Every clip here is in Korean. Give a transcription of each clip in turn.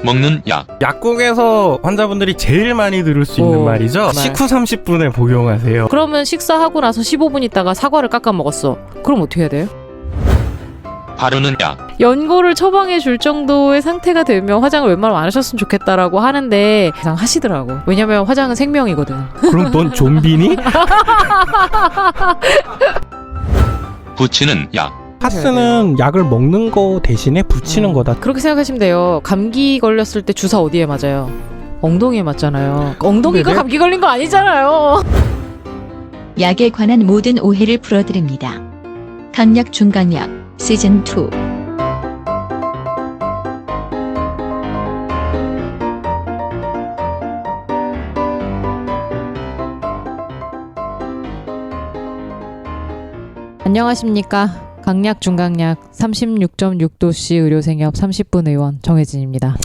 먹는 약. 약국에서 환자분들이 제일 많이 들을 수 있는 말이죠. 식후 30분에 복용하세요. 그러면 식사하고 나서 15분 있다가 사과를 깎아 먹었어. 그럼 어떻게 해야 돼요? 바르는 약. 연고를 처방해 줄 정도의 상태가 되면 화장을 웬만하면 안 하셨으면 좋겠다라고 하는데 그냥 하시더라고. 왜냐면 화장은 생명이거든. 그럼 넌 좀비니? 붙이는 약. 파스는 약을 먹는 거 대신에 붙이는 거다. 그렇게 생각하시면 돼요. 감기 걸렸을 때 주사 어디에 맞아요? 엉덩이에 맞잖아요. 엉덩이가 네네. 감기 걸린 거 아니잖아요. 약에 관한 모든 오해를 풀어드립니다. 강약 중강약 시즌2. 안녕하십니까. 강약 중강약 36.6도씨 의료생협 30분 의원 정혜진입니다.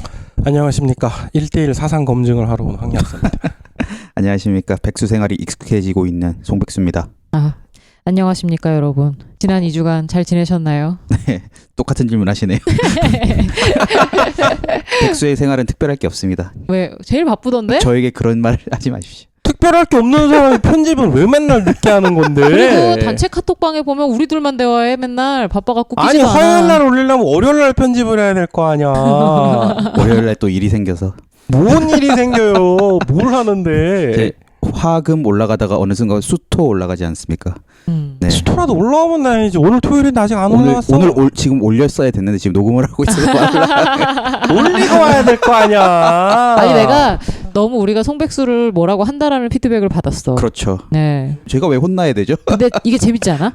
안녕하십니까. 1대1 사상 검증을 하러 온 황약사입니다. 안녕하십니까. 백수 생활이 익숙해지고 있는 송백수입니다. 안녕하십니까 여러분. 지난 2주간 잘 지내셨나요? 네, 똑같은 질문 하시네요. 백수의 생활은 특별할 게 없습니다. 왜 제일 바쁘던데? 저에게 그런 말 하지 마십시오. 특별할 게 없는 사람이 편집은 왜 맨날 늦게 하는 건데? 그리고 단체 카톡방에 보면 우리들만 대화해. 맨날 바빠갖고 아니 끼지도 않아. 화요일 날 올리려면 월요일 날 편집을 해야 될 거 아니야. 월요일날 또 일이 생겨서 뭔 일이 생겨요. 뭘 하는데. 이제 화금 올라가다가 어느 순간 수토 올라가지 않습니까? 네. 수토라도 올라오면 다행이지. 오늘 토요일인데 아직 안 올라왔어. 지금 올렸어야 됐는데 지금 녹음을 하고 있어서 올리고 와야 될 거 아니야. 아니 내가 너무 우리가 송백수를 뭐라고 한다라는 피드백을 받았어. 그렇죠. 네. 제가 왜 혼나야 되죠? 근데 이게 재밌지 않아?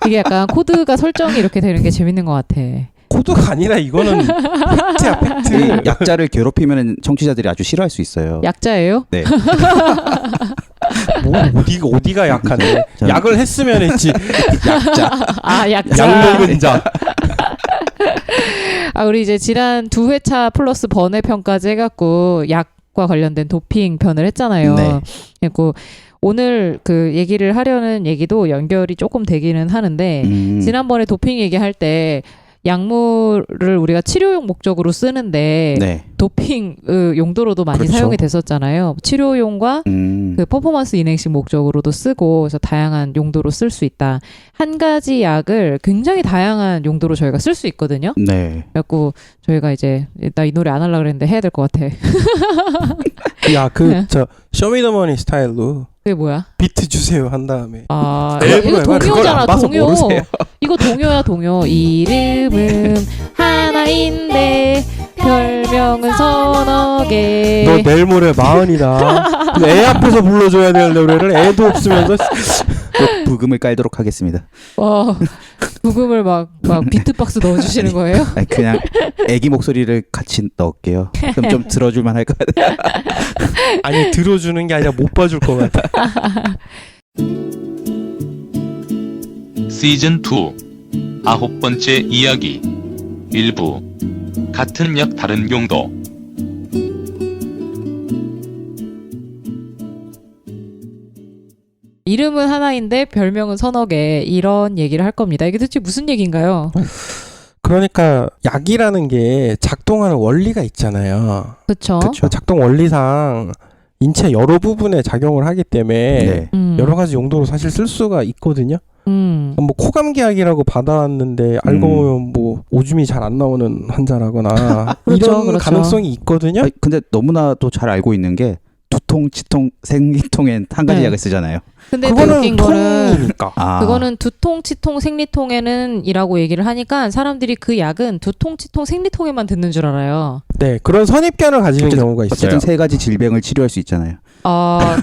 이게 약간 코드가 설정이 이렇게 되는 게 재밌는 것 같아. 코드가 아니라 이거는 팩트야 팩트. 이 약자를 괴롭히면 청취자들이 아주 싫어할 수 있어요. 약자예요? 네. 뭐 어디가 약하네. 저는- 약을 했으면 했지. 약자. 약자. 약 먹은 자. 우리 이제 지난 2회차 플러스 번외편까지 해갖고 약과 관련된 도핑 편을 했잖아요. 네. 그리고 오늘 그 얘기를 하려는 얘기도 연결이 조금 되기는 하는데 지난번에 도핑 얘기할 때 약물을 우리가 치료용 목적으로 쓰는데 네. 도핑 용도로도 많이 그렇죠. 사용이 됐었잖아요. 치료용과 그 퍼포먼스 인행식 목적으로도 쓰고 그래서 다양한 용도로 쓸 수 있다. 한 가지 약을 굉장히 다양한 용도로 저희가 쓸 수 있거든요. 네. 그래갖고 저희가 이제 나 이 노래 안 하려고 그랬는데 해야 될 것 같아. 야 저 쇼미더머니 스타일로 그게 뭐야? 비트 주세요 한 다음에. 이거 그걸 동요잖아. 안 봐서 동요. 모르세요. 이거 동요야 동요. 이름은 하나인데 별명은 서너 개. 너 내일 모레 40이다. 근데 애 앞에서 불러줘야 될 노래를 애도 없으면서 꼭 부금을 깔도록 하겠습니다. 와, 부금을 막 비트박스 넣어주시는 거예요? 아니, 그냥 애기 목소리를 같이 넣을게요. 그럼 좀 들어줄만 할 것 같아요. 아니 들어주는 게 아니라 못 봐줄 것 같아. 시즌 2 9번째 이야기. 일부. 같은 약 다른 용도. 이름은 하나인데 별명은 서너 개. 이런 얘기를 할 겁니다. 이게 도대체 무슨 얘기인가요? 그러니까 약이라는 게 작동하는 원리가 있잖아요. 그렇죠. 작동 원리상 인체 여러 부분에 작용을 하기 때문에 네. 여러 가지 용도로 사실 쓸 수가 있거든요. 뭐 코감기약이라고 받아왔는데 알고 보면 뭐 오줌이 잘 안 나오는 환자라거나 그렇죠, 이런 가능성이 있거든요. 아니, 근데 너무나도 잘 알고 있는 게 두통, 치통, 생리통엔 한 가지 네. 약을 쓰잖아요. 근데 또 그거는 웃긴 거는 통이니까. 그거는 두통, 치통, 생리통에는 이라고 얘기를 하니까 사람들이 그 약은 두통, 치통, 생리통에만 듣는 줄 알아요. 네, 그런 선입견을 가지는 경우가 있어요. 어쨌든 세 가지 질병을 치료할 수 있잖아요.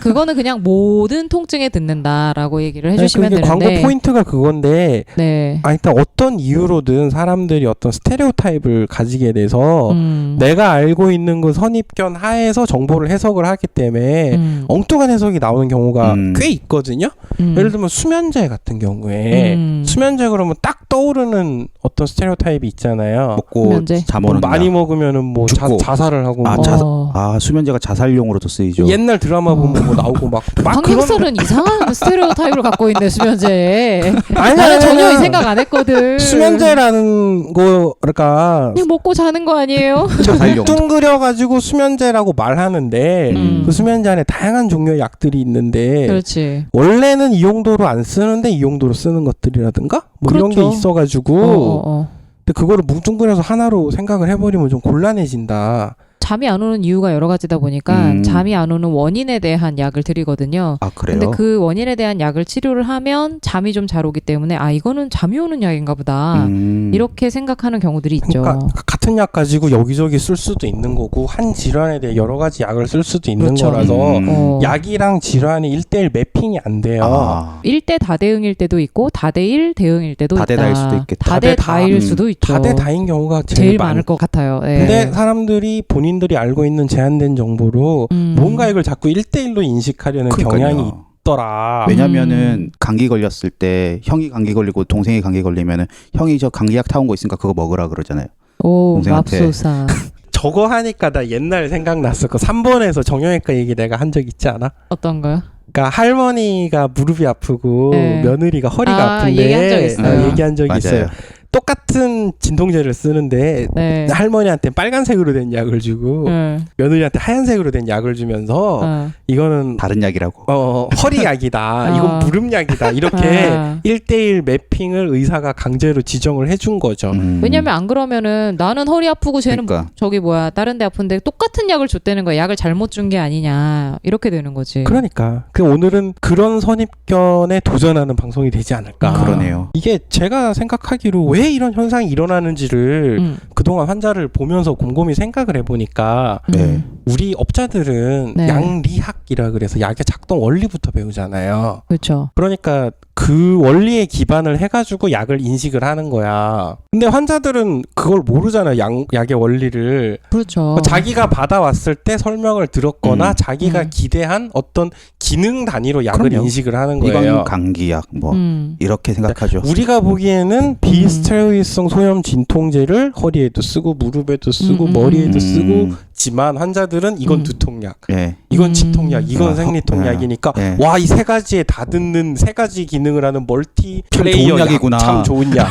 그거는 그냥 모든 통증에 듣는다라고 얘기를 해주시면 그게 되는데. 광고 포인트가 그건데, 네. 일단 어떤 이유로든 사람들이 어떤 스테레오타입을 가지게 돼서 내가 알고 있는 그 선입견 하에서 정보를 해석을 하기 때문에 엉뚱한 해석이 나오는 경우가 꽤 있거든요. 예를 들면 수면제 같은 경우에 수면제 그러면 딱 떠오르는 어떤 스테레오타입이 있잖아요. 먹고 수면제? 잠 오는 많이 먹으면은 뭐 죽고. 자살을 하고 아, 뭐. 수면제가 자살용으로도 쓰이죠. 옛날 드라마 보면 뭐 나오고 막 황경선은 이상한 스테레오타입을 갖고 있네 수면제. 아니, 나는 아니, 전혀 아니. 이 생각 안 했거든. 수면제라는 거랄까 그냥 먹고 자는 거 아니에요? 발용. 뚱그려가지고 수면제라고 말하는데 그 수면제 안에 다양한 종류의 약들이 있는데 그렇지. 원래는 이 용도로 안 쓰는데 이 용도로 쓰는 것들이라든가 뭐 이런 그렇죠. 게 있어가지고 근데 그거를 뭉뚱그려서 하나로 생각을 해버리면 좀 곤란해진다. 잠이 안 오는 이유가 여러 가지다 보니까 잠이 안 오는 원인에 대한 약을 드리거든요. 아 그래요? 근데 그 원인에 대한 약을 치료를 하면 잠이 좀 잘 오기 때문에 아 이거는 잠이 오는 약인가 보다 이렇게 생각하는 경우들이 있죠. 그러니까 같은 약 가지고 여기저기 쓸 수도 있는 거고 한 질환에 대해 여러 가지 약을 쓸 수도 있는 그렇죠. 거라서 약이랑 질환이 1대1 매핑이 안 돼요. 아, 1대 다대응일 때도 있고 다대1 대응일 때도 다대다일 있다. 수도 있겠다. 다대다일 수도 있죠. 다대다인 경우가 제일 많을 것 같아요. 예. 근데 사람들이 본인들이 알고 있는 제한된 정보로 뭔가 이걸 자꾸 1대1로 인식하려는 그러니까요. 경향이 있더라. 왜냐면은 감기 걸렸을 때 형이 감기 걸리고 동생이 감기 걸리면은 형이 저 감기약 타온 거 있으니까 그거 먹으라 그러잖아요. 오 동생한테. 맙소사. 저거 하니까 나 옛날 생각났어. 그 3번에서 정형외과 얘기 내가 한 적 있지 않아? 어떤 거요? 그러니까 할머니가 무릎이 아프고 네. 며느리가 허리가 아, 아픈데 얘기한 적 있어요. 얘기한 적이 맞아요. 있어요. 똑같은 진통제를 쓰는데 네. 할머니한테 빨간색으로 된 약을 주고 며느리한테 하얀색으로 된 약을 주면서 이거는 다른 약이라고. 허리 약이다. 이건 무릎 약이다. 이렇게 1대1 매핑을 의사가 강제로 지정을 해준 거죠. 왜냐면 안 그러면은 나는 허리 아프고 쟤는 그러니까. 저기 뭐야 다른 데 아픈데 똑같은 약을 줬다는 거야. 약을 잘못 준 게 아니냐 이렇게 되는 거지. 그러니까 오늘은 그런 선입견에 도전하는 방송이 되지 않을까. 그러네요. 이게 제가 생각하기로 왜 이런 현상이 일어나는지를 그동안 환자를 보면서 곰곰이 생각을 해보니까 네. 우리 업자들은 네. 양리학이라 그래서 약의 작동 원리부터 배우잖아요. 그렇죠. 그러니까 그 원리에 기반을 해가지고 약을 인식을 하는 거야. 근데 환자들은 그걸 모르잖아요. 약의 원리를. 그렇죠. 자기가 받아왔을 때 설명을 들었거나 자기가 기대한 어떤 기능 단위로 약을 그럼요. 인식을 하는 거예요. 이건 감기약 뭐 이렇게 생각하죠. 우리가 보기에는 비스테로이드성 소염 진통제를 허리에도 쓰고 무릎에도 쓰고 머리에도 쓰고지만 환자들은 이건 두통약, 예. 이건 치통약, 이건 아, 생리통약이니까 예. 와, 이 세 가지에 다 듣는 세 가지 기능을 하는 멀티 참 플레이어 좋은 약이구나. 참 좋은 약.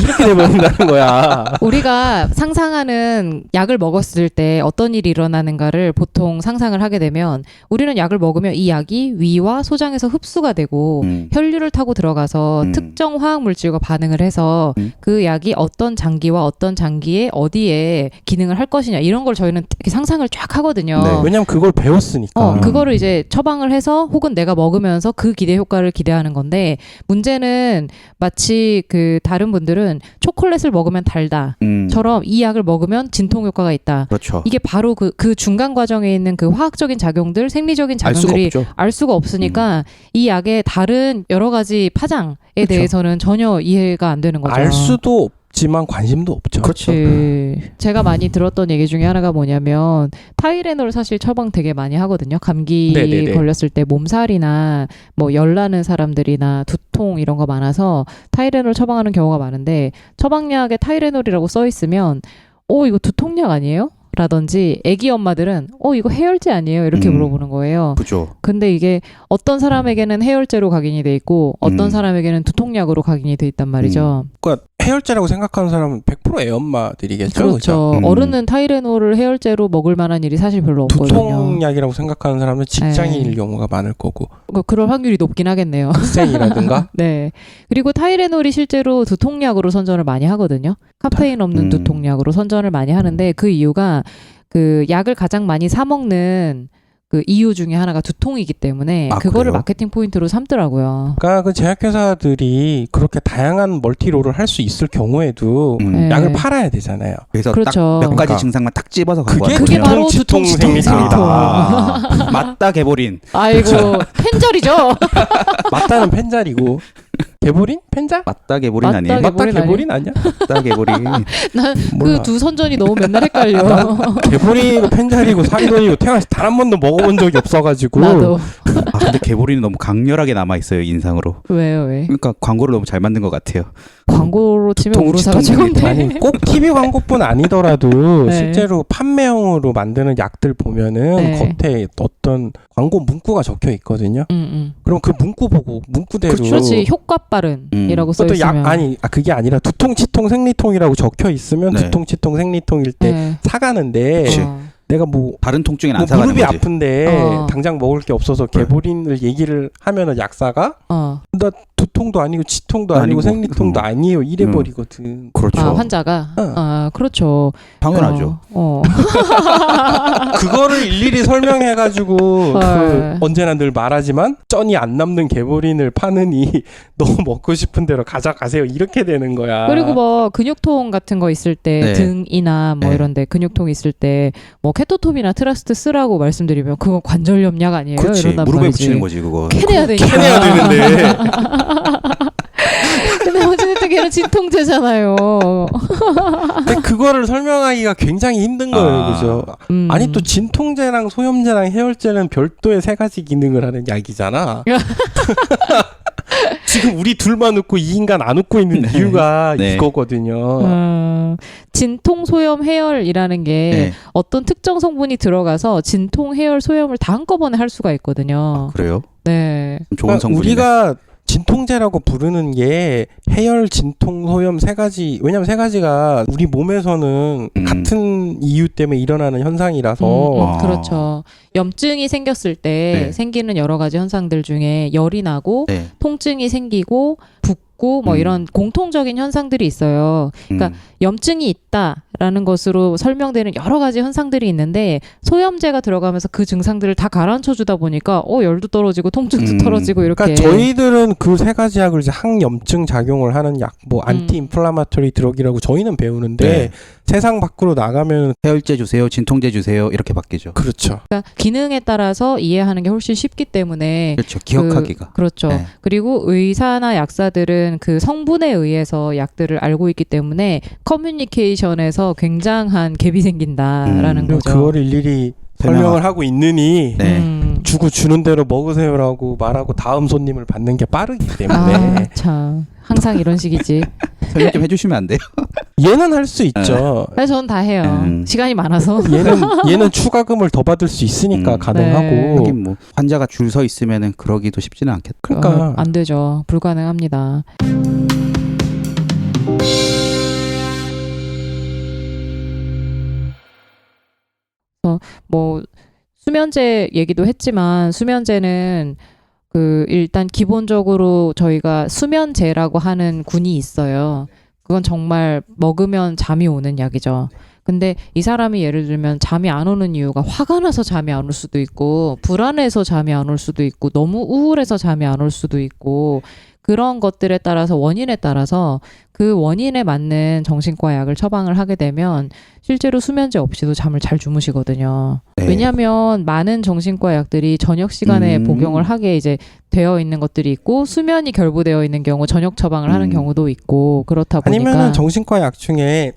이렇게 돼버린다는 거야. 우리가 상상하는 약을 먹었을 때 어떤 일이 일어나는가를 보통 상상을 하게 되면 우리는 약을 먹으면 이 약이 위와 소장에서 흡수가 되고 혈류를 타고 들어가서 특정 화학 물질과 반응을 해서 그 약이 어떤 장기와 어떤 장기에 어디에 기능을 할 것이냐 이런 걸 저희는 이렇게 상상을 쫙 하거든요. 네. 왜냐면 그걸 배웠으니까. 그거를 이제 처방을 해서 혹은 내가 먹으면서 그 기대 효과를 기대하는 건데 문제는 마치 그 다른 분들은 초콜릿을 먹으면 달다처럼 이 약을 먹으면 진통 효과가 있다. 그렇죠. 이게 바로 그 중간 과정에 있는 그 화학적인 작용들, 생리적인 알 수가 작용들이 없죠. 알 수가 없으니까 이 약의 다른 여러 가지 파장에 그렇죠. 대해서는 전혀 이해가 안 되는 거죠. 알 수도 없지만 관심도 없죠. 그렇죠. 제가 많이 들었던 얘기 중에 하나가 뭐냐면 타이레놀 사실 처방 되게 많이 하거든요. 감기 네네네. 걸렸을 때 몸살이나 뭐 열나는 사람들이나 두통 이런 거 많아서 타이레놀 처방하는 경우가 많은데 처방약에 타이레놀이라고 써 있으면 이거 두통약 아니에요? 라든지 애기 엄마들은 이거 해열제 아니에요? 이렇게 물어보는 거예요. 그죠. 근데 이게 어떤 사람에게는 해열제로 각인이 돼 있고 어떤 사람에게는 두통약으로 각인이 돼 있단 말이죠. 그러니까 해열제라고 생각하는 사람은 100% 애엄마들이겠죠. 그렇죠. 어른은 타이레놀을 해열제로 먹을 만한 일이 사실 별로 없거든요. 두통약이라고 생각하는 사람은 직장인일 경우가 많을 거고 그럴 확률이 높긴 하겠네요. 학생이라든가. 네. 그리고 타이레놀이 실제로 두통약으로 선전을 많이 하거든요. 카페인 없는 두통약으로 선전을 많이 하는데 그 이유가 그 약을 가장 많이 사 먹는 그 이유 중에 하나가 두통이기 때문에 그거를 그래요? 마케팅 포인트로 삼더라고요. 그러니까 그 제약회사들이 그렇게 다양한 멀티롤을 할 수 있을 경우에도 네. 약을 팔아야 되잖아요. 그래서 그렇죠. 딱 몇 가지 그러니까 증상만 딱 집어서 그게 갖고 그게 왔거든요. 바로 두통, 생리통이다. 맞다 개보린. 아이고 펜절이죠. 맞다는 펜자리고 개보린? 펜자? 맞다 개보린 맞다, 아니에요? 개보린. 맞다 개보린 아니야? 맞다 개보린. 난 몰라. 그 두 선전이 너무 맨날 헷갈려. 개보린이고 펜자리고 사이돈이고 태어나서 단 한 번도 먹어본 적이 없어가지고. 나도. 아 근데 개보린은 너무 강렬하게 남아 있어요 인상으로. 왜요 왜? 그러니까 광고를 너무 잘 만든 것 같아요. 광고로 치면 두통, 우르사가 지통 최고인데. 아니 꼭 TV 광고뿐 아니더라도 네. 실제로 판매용으로 만드는 약들 보면은 네. 겉에 어떤 광고 문구가 적혀 있거든요. 그럼 그 문구 보고 문구대로 그렇지 효과 빠른이라고 써 그것도 약 있으면. 아니 그게 아니라 두통 치통 생리통이라고 적혀 있으면 네. 두통 치통 생리통일 때 네. 사가는데 그치. 내가 뭐 다른 통증엔 안 뭐 사가는 무릎이 거지. 아픈데 당장 먹을 게 없어서 개보린을 얘기를 하면은 약사가 나 두통도 아니고 치통도 아니고 생리통도 아니에요 이래 버리거든. 그렇죠. 아, 환자가 그렇죠. 당연하죠. 그거를 일일이 설명해가지고 헐. 언제나 늘 말하지만 쩐이 안 남는 개보린을 파느니 너무 먹고 싶은 대로 가져가세요 이렇게 되는 거야. 그리고 뭐 근육통 같은 거 있을 때 네. 등이나 뭐 네. 이런데 근육통 있을 때 뭐 케토톱이나 트라스트 쓰라고 말씀드리면 그건 관절염약 아니에요? 그렇지. 이런단 무릎에 말이지. 붙이는 거지 그거. 캐내야 되니까. 캐내야 되는데 근데 어쨌든 걔는 진통제잖아요. 근데 그거를 설명하기가 굉장히 힘든 거예요, 그죠? 아니 또 진통제랑 소염제랑 해열제는 별도의 세 가지 기능을 하는 약이잖아. 지금 우리 둘만 웃고 이 인간 안 웃고 있는 네. 이유가 네. 이거거든요. 진통, 소염, 해열이라는 게 네. 어떤 특정 성분이 들어가서 진통, 해열, 소염을 다 한꺼번에 할 수가 있거든요. 그래요? 네. 좋은 성분이네. 우리가 진통제라고 부르는 게 해열, 진통, 소염 세 가지. 왜냐면 세 가지가 우리 몸에서는 같은 이유 때문에 일어나는 현상이라서. 그렇죠. 염증이 생겼을 때 네. 생기는 여러 가지 현상들 중에 열이 나고 네. 통증이 생기고 붓고 뭐 이런 공통적인 현상들이 있어요. 그러니까 염증이 있다라는 것으로 설명되는 여러 가지 현상들이 있는데 소염제가 들어가면서 그 증상들을 다 가라앉혀 주다 보니까 열도 떨어지고 통증도 떨어지고 이렇게. 그러니까 저희들은 그 세 가지 약을 이제 항염증 작용을 하는 약, 뭐 안티 인플라마토리 드럭이라고 저희는 배우는데 네. 세상 밖으로 나가면 해열제 주세요, 진통제 주세요 이렇게 바뀌죠. 그렇죠. 그러니까 기능에 따라서 이해하는 게 훨씬 쉽기 때문에 그렇죠. 기억하기가. 그렇죠. 네. 그리고 의사나 약사들은 그 성분에 의해서 약들을 알고 있기 때문에 커뮤니케이션에서 굉장한 갭이 생긴다라는 그리고 거죠. 그거를 일일이 설명을 하고 있느니 네. 주고 주는 대로 먹으세요라고 말하고 다음 손님을 받는 게 빠르기 때문에 참 항상 이런 식이지. 설명 좀 해주시면 안 돼요? 얘는 할 수 있죠. 그래서 저는 다 해요. 시간이 많아서. 얘는 추가금을 더 받을 수 있으니까 가능하고. 네. 하긴 뭐 환자가 줄 서 있으면은 그러기도 쉽지는 않겠다. 그러니까 안 되죠. 불가능합니다. 뭐 수면제 얘기도 했지만 수면제는 그 일단 기본적으로 저희가 수면제라고 하는 군이 있어요. 그건 정말 먹으면 잠이 오는 약이죠. 근데 이 사람이 예를 들면 잠이 안 오는 이유가 화가 나서 잠이 안 올 수도 있고 불안해서 잠이 안 올 수도 있고 너무 우울해서 잠이 안 올 수도 있고 그런 것들에 따라서 원인에 따라서 그 원인에 맞는 정신과 약을 처방을 하게 되면 실제로 수면제 없이도 잠을 잘 주무시거든요. 네. 왜냐하면 많은 정신과 약들이 저녁 시간에 복용을 하게 이제 되어 있는 것들이 있고 수면이 결부되어 있는 경우 저녁 처방을 하는 경우도 있고 그렇다 보니까 아니면은 정신과 약 중에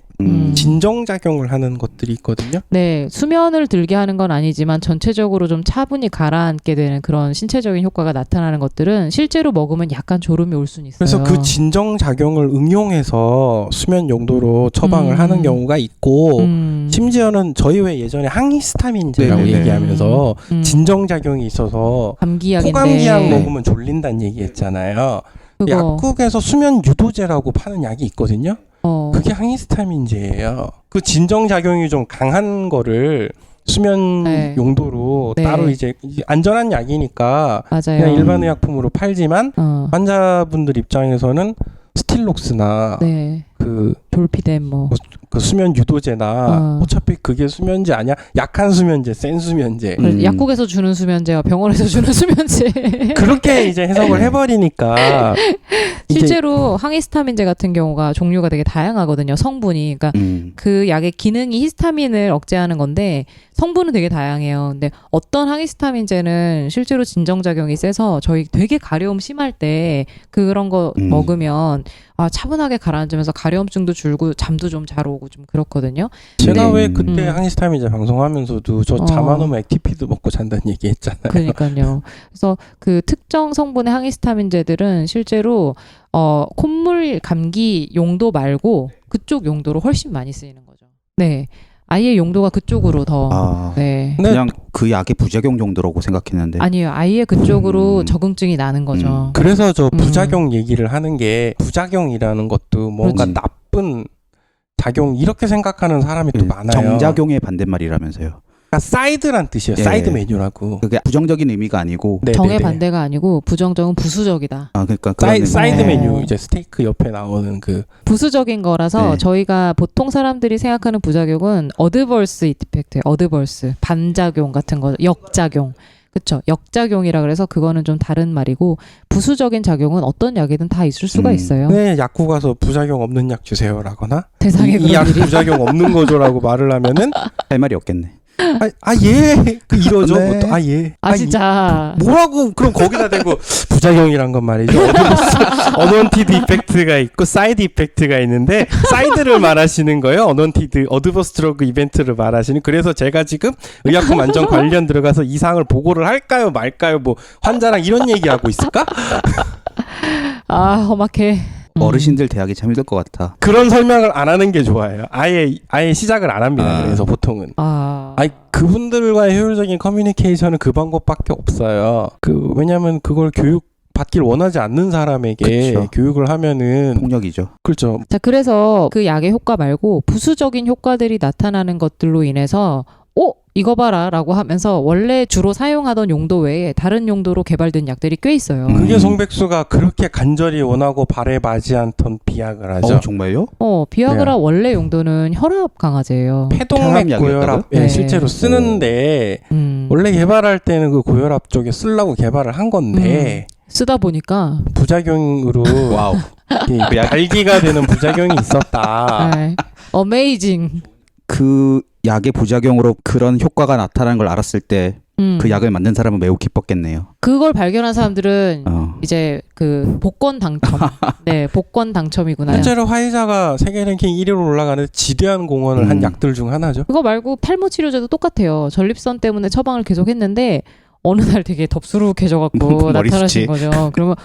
진정작용을 하는 것들이 있거든요. 네, 수면을 들게 하는 건 아니지만 전체적으로 좀 차분히 가라앉게 되는 그런 신체적인 효과가 나타나는 것들은 실제로 먹으면 약간 졸음이 올 수는 있어요. 그래서 그 진정작용을 응용해서 수면 용도로 처방을 하는 경우가 있고 심지어는 저희 왜 예전에 항히스타민제라고 네네네. 얘기하면서 진정작용이 있어서 감기약인데 코감기약 먹으면 졸린다는 얘기했잖아요. 그거 약국에서 수면 유도제라고 파는 약이 있거든요. 그게 항히스타민제예요. 그 진정작용이 좀 강한 거를 수면 네. 용도로 네. 따로 이제 안전한 약이니까 맞아요. 그냥 일반 의약품으로 팔지만 환자분들 입장에서는 스틸록스나 네. 그 졸피뎀 뭐 그 수면 유도제나 어차피 그게 수면제 아니야? 약한 수면제, 센 수면제. 약국에서 주는 수면제와 병원에서 주는 수면제. 그렇게 이제 해석을 해버리니까 실제로 항히스타민제 같은 경우가 종류가 되게 다양하거든요. 성분이. 그러니까 그 약의 기능이 히스타민을 억제하는 건데 성분은 되게 다양해요. 근데 어떤 항히스타민제는 실제로 진정작용이 세서 저희 되게 가려움 심할 때 그런 거 먹으면 차분하게 가라앉으면서 가려움증도 줄고 잠도 좀 잘 오고 좀 그렇거든요. 제가 왜 그때 항히스타민제 방송하면서도 저 잠 안 오면 액티피드 먹고 잔다는 얘기 했잖아요. 그러니까요. 그래서 그 특정 성분의 항히스타민제들은 실제로 콧물 감기 용도 말고 그쪽 용도로 훨씬 많이 쓰이는 거죠. 네. 아예 용도가 그쪽으로 더. 네. 그냥 그 약의 부작용 정도라고 생각했는데. 아니요. 아예 그쪽으로 적응증이 나는 거죠. 그래서 저 부작용 얘기를 하는 게 부작용이라는 것도 뭔가 그렇지. 나쁜 작용 이렇게 생각하는 사람이 또 많아요. 정작용의 반대말이라면서요. 그러니까 사이드란 뜻이에요. 예. 사이드 메뉴라고. 그게 부정적인 의미가 아니고. 네, 정의 네, 네. 반대가 아니고 부정적은 부수적이다. 그러니까 그런 사이드 네. 메뉴 이제 스테이크 옆에 나오는 그 부수적인 거라서 네. 저희가 보통 사람들이 생각하는 부작용은 어드버스 이펙트예요. 어드버스 반작용 같은 거, 역작용. 그렇죠. 역작용이라 그래서 그거는 좀 다른 말이고 부수적인 작용은 어떤 약이든 다 있을 수가 있어요. 왜 약국 가서 부작용 없는 약 주세요라거나 세상에 이 그런 약 일이. 부작용 없는 거죠라고 말을 하면은 할 말이 없겠네. 예. 그 이러죠. 네. 보통. 예. 진짜. 뭐라고 그럼 거기다 대고 부작용이란 건 말이죠. 어넌티드 이펙트가 있고 사이드 이펙트가 있는데 사이드를 말하시는 거예요. 어넌티드 어드버스 드러그 이벤트를 말하시는. 그래서 제가 지금 의약품 안전 관련 들어가서 이 사항을 보고를 할까요 말까요? 뭐 환자랑 이런 얘기하고 있을까? 험악해. 어르신들 대하기 참 힘들 것 같아. 그런 설명을 안 하는 게 좋아요. 아예 시작을 안 합니다. 그래서 보통은. 그분들과의 효율적인 커뮤니케이션은 그 방법밖에 없어요. 왜냐면 그걸 받길 원하지 않는 사람에게 그쵸. 교육을 하면은 폭력이죠. 그렇죠. 자, 그래서 그 약의 효과 말고 부수적인 효과들이 나타나는 것들로 인해서 이거 봐라 라고 하면서 원래 주로 사용하던 용도 외에 다른 용도로 개발된 약들이 꽤 있어요. 그게 송백수가 그렇게 간절히 원하고 발에바지 않던 비아그라죠. 정말요? 비아그라 네. 원래 용도는 혈압 강화제예요. 폐동맥 혈압약이었다고요? 고혈압 네. 실제로 쓰는데 원래 개발할 때는 그 고혈압 쪽에 쓰려고 개발을 한 건데 쓰다 보니까 부작용으로 와우. 발기가 되는 부작용이 있었다. 어메이징. 그 약의 부작용으로 그런 효과가 나타나는 걸 알았을 때 그 약을 만든 사람은 매우 기뻤겠네요. 그걸 발견한 사람들은 이제 그 복권 당첨. 네, 복권 당첨이구나. 실제로 화이자가 세계 랭킹 1위로 올라가는 지대한 공헌을 한 약들 중 하나죠. 그거 말고 탈모 치료제도 똑같아요. 전립선 때문에 처방을 계속 했는데 어느 날 되게 덥수룩해져갖고 나타나신 거죠. 그러면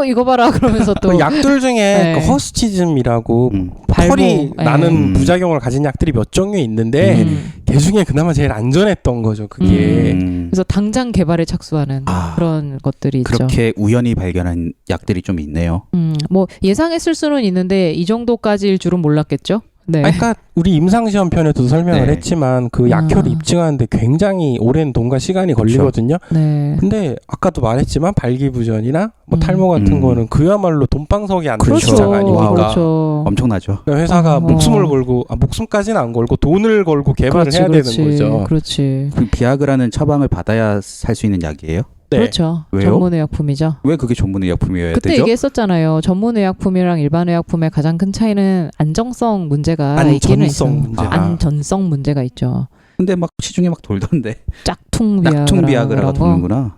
이거 봐라 그러면서 또 그 약들 중에 네. 그 허스치즘이라고 발모. 털이 네. 나는 부작용을 가진 약들이 몇 종류 있는데 그 중에 그나마 제일 안전했던 거죠. 그게. 그래서 당장 개발에 착수하는 그런 것들이 있죠. 그렇게 우연히 발견한 약들이 좀 있네요. 뭐 예상했을 수는 있는데 이 정도까지일 줄은 몰랐겠죠. 네. 그러니까 우리 임상시험 편에도 설명을 네. 했지만 그 약효를 입증하는데 굉장히 오랜 돈과 시간이 걸리거든요. 네. 근데 아까도 말했지만 발기부전이나 뭐 탈모 같은 거는 그야말로 돈방석이 안 되는 그렇죠. 주사가 아니니까. 그렇죠. 엄청나죠. 그러니까 회사가 목숨을 걸고 목숨까지는 안 걸고 돈을 걸고 개발을 해야 되는 거죠. 그렇지. 그 비아그라는 처방을 받아야 살 수 있는 약이에요? 네. 그렇죠. 왜요? 전문의약품이죠. 왜 그게 전문의약품이어야 그때 되죠? 얘기했었잖아요. 전문의약품이랑 일반의약품의 가장 큰 차이는 안정성 문제가 있기는 있어요. 안전성 문제가 있죠. 근데 막 시중에 막 돌던데. 짝퉁 비아그라. 짝퉁 비아그라가 도는구나.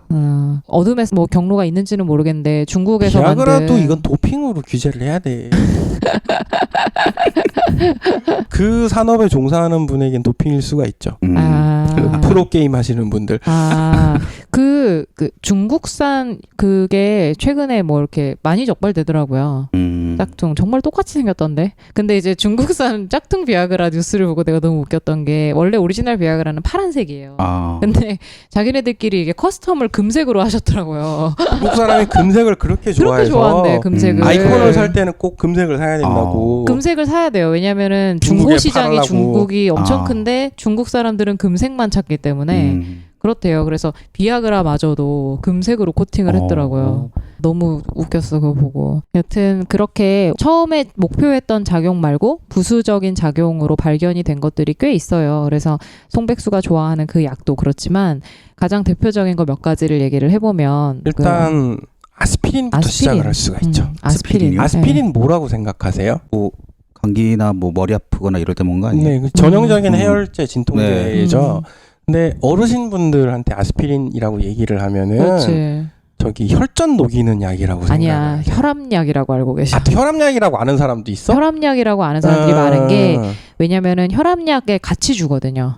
어둠에 뭐 경로가 있는지는 모르겠는데 중국에서 비아그라도 만든 이건 도핑으로 규제를 해야 돼. 그 산업에 종사하는 분에겐 도핑일 수가 있죠. 프로게임 하시는 분들. 그 중국산 그게 최근에 뭐 이렇게 많이 적발되더라고요. 짝퉁 정말 똑같이 생겼던데. 근데 이제 중국산 짝퉁 비아그라 뉴스를 보고 내가 너무 웃겼던 게 원래 오리지널 비아그라는 파란색이에요. 근데 자기네들끼리 이게 커스텀을 금색으로 하셨더라고요. 중국 사람이 금색을 그렇게 좋아해서 좋아한대, 금색을. 아이폰을 살 때는 꼭 금색을 사야 된다고. 금색을 사야 돼요. 왜냐면은 중고 시장이 중국이 엄청 큰데 중국 사람들은 금색만 찾기 때문에 그렇대요. 그래서 비아그라마저도 금색으로 코팅을 했더라고요. 너무 웃겼어 그거 보고. 여튼 그렇게 처음에 목표했던 작용 말고 부수적인 작용으로 발견이 된 것들이 꽤 있어요. 그래서 송백수가 좋아하는 그 약도 그렇지만 가장 대표적인 거 몇 가지를 얘기를 해보면 일단 아스피린부터 시작을 할 수가 있죠. 아스피린. 아스피린 뭐라고 생각하세요? 뭐 감기나 뭐 머리 아프거나 이럴 때 뭔가 아니에요? 네, 그 전형적인 해열제 진통제죠. 근데 어르신분들한테 아스피린이라고 얘기를 하면은 그렇지. 저기 혈전 녹이는 약이라고 아니야, 생각해요. 혈압약이라고 알고 계셔. 아, 혈압약이라고 아는 사람도 있어? 혈압약이라고 아는 사람들이 많은 게 왜냐면은 혈압약에 같이 주거든요.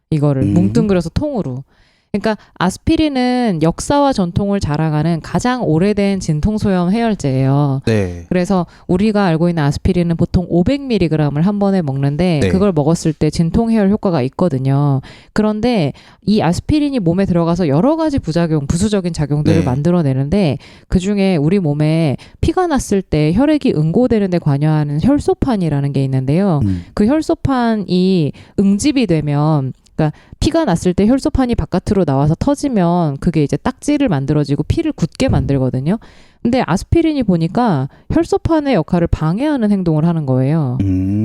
이거를 뭉뚱그려서 통으로. 그러니까 아스피린은 역사와 전통을 자랑하는 가장 오래된 진통소염 해열제예요. 네. 그래서 우리가 알고 있는 아스피린은 보통 500mg을 한 번에 먹는데 네. 그걸 먹었을 때 진통 해열 효과가 있거든요. 그런데 이 아스피린이 몸에 들어가서 여러 가지 부작용, 부수적인 작용들을 네. 만들어내는데 그중에 우리 몸에 피가 났을 때 혈액이 응고되는 데 관여하는 혈소판이라는 게 있는데요. 그 혈소판이 응집이 되면 그러니까 피가 났을 때 혈소판이 바깥으로 나와서 터지면 그게 이제 딱지를 만들어지고 피를 굳게 만들거든요. 근데 아스피린이 보니까 혈소판의 역할을 방해하는 행동을 하는 거예요.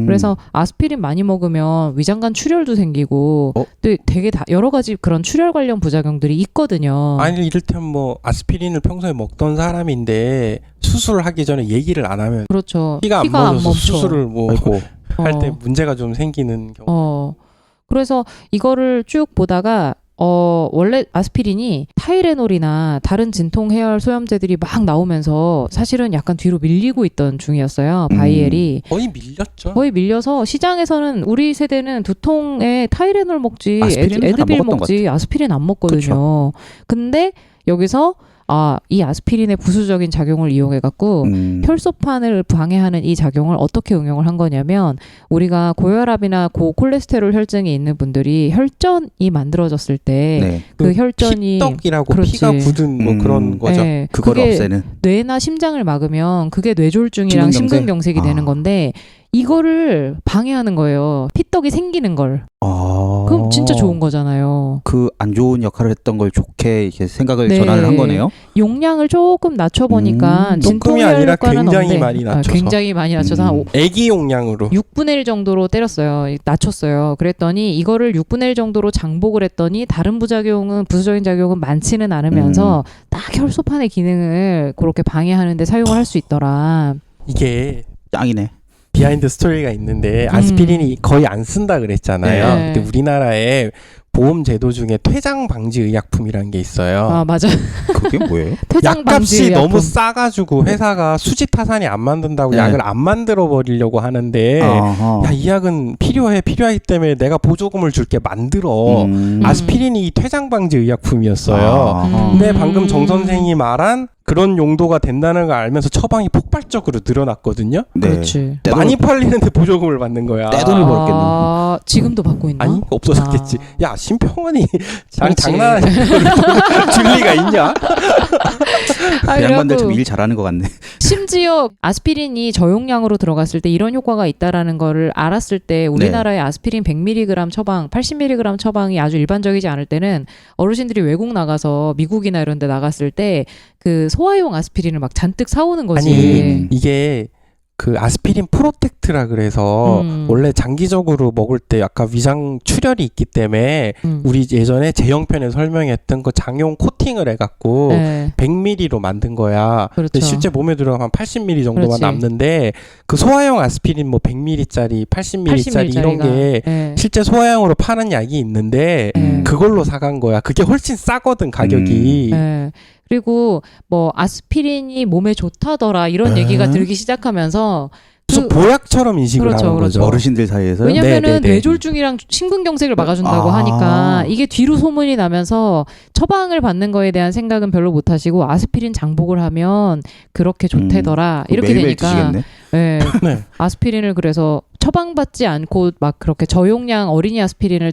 그래서 아스피린 많이 먹으면 위장관 출혈도 생기고 또 되게 여러 가지 그런 출혈 관련 부작용들이 있거든요. 아니 이를테면 뭐 아스피린을 평소에 먹던 사람인데 수술을 하기 전에 얘기를 안 하면 그렇죠. 피가 안 멈춰서 수술을 뭐 할 때 문제가 좀 생기는 경우. 그래서 이거를 쭉 보다가 원래 아스피린이 타이레놀이나 다른 진통 해열 소염제들이 막 나오면서 사실은 약간 뒤로 밀리고 있던 중이었어요. 바이엘이. 거의 밀렸죠. 거의 밀려서 시장에서는 우리 세대는 두통에 타이레놀 먹지, 아스피린은 에드빌 안 먹었던 먹지, 아스피린 안 먹거든요. 그쵸. 근데 여기서 이 아스피린의 부수적인 작용을 이용해갖고 혈소판을 방해하는 이 작용을 어떻게 응용을 한 거냐면 우리가 고혈압이나 고콜레스테롤 혈증이 있는 분들이 혈전이 만들어졌을 때 그 혈전이 피떡이라고 그렇지. 피가 굳은 뭐 그런 거죠. 네, 그걸 그게 없애는. 뇌나 심장을 막으면 그게 뇌졸중이랑 심근경색이 되는 건데 이거를 방해하는 거예요. 피떡이 생기는 걸. 그럼 진짜 좋은 거잖아요. 그 안 좋은 역할을 했던 걸 좋게 이렇게 생각을 전환을 한 거네요. 용량을 조금 낮춰보니까 조금이 아니라 굉장히 많이 낮춰서. 굉장히 많이 낮춰서 한 애기 용량으로 6분의 1 정도로 때렸어요. 낮췄어요. 그랬더니 이거를 6분의 1 정도로 장복을 했더니 다른 부수적인 작용은 많지는 않으면서 딱 혈소판의 기능을 그렇게 방해하는 데 사용을 할 수 있더라. 이게 짱이네. 비하인드 스토리가 있는데 아스피린이 거의 안 쓴다 그랬잖아요. 네. 근데 우리나라에 보험 제도 중에 퇴장 방지 의약품이라는 게 있어요. 아 맞아. 그게 뭐예요? 퇴장 방지 약값이 의약품. 너무 싸가지고 회사가 수지 타산이 안 만든다고 약을 안 만들어 버리려고 하는데 야, 이 약은 필요하기 때문에 내가 보조금을 줄게 만들어. 아스피린이 퇴장 방지 의약품이었어요. 근데 방금 정 선생이 말한 그런 용도가 된다는 걸 알면서 처방이 폭발적으로 늘어났거든요. 네. 그렇지. 많이 팔리는데 보조금을 받는 거야. 떼돈을 벌었겠네. 지금도 받고 있나? 아니 없어졌겠지. 야 신평원이 그렇지. 장난하는 거를 줄 리가 있냐? 그 양반들 좀 일 잘하는 것 같네. 심지어 아스피린이 저용량으로 들어갔을 때 이런 효과가 있다라는 거를 알았을 때 우리나라의 아스피린 100mg 처방, 80mg 처방이 아주 일반적이지 않을 때는 어르신들이 외국 나가서 미국이나 이런 데 나갔을 때 그 소화용 아스피린을 막 잔뜩 사오는 거지. 아니 이게 그 아스피린 프로텍트라 그래서 원래 장기적으로 먹을 때 약간 위장 출혈이 있기 때문에 우리 예전에 제형편에 설명했던 그 장용 코팅을 해갖고 100ml로 만든 거야. 그렇죠. 근데 실제 몸에 들어가면 80ml 정도만 그렇지. 남는데 그 소화용 아스피린 뭐 100ml짜리, 80ml짜리 이런 게 실제 소화용으로 파는 약이 있는데 그걸로 사간 거야. 그게 훨씬 싸거든 가격이. 그리고 뭐 아스피린이 몸에 좋다더라 이런 얘기가 들기 시작하면서 무슨 보약처럼 인식을 그렇죠, 하는 거죠. 어르신들 사이에서요? 왜냐면은 뇌졸중이랑 심근경색을 막아준다고 하니까 이게 뒤로 소문이 나면서 처방을 받는 거에 대한 생각은 별로 못 하시고 아스피린 장복을 하면 그렇게 좋대더라 이렇게 매일매일 되니까 드시겠네. 아스피린을 그래서 처방받지 않고 막 그렇게 저용량 어린이 아스피린을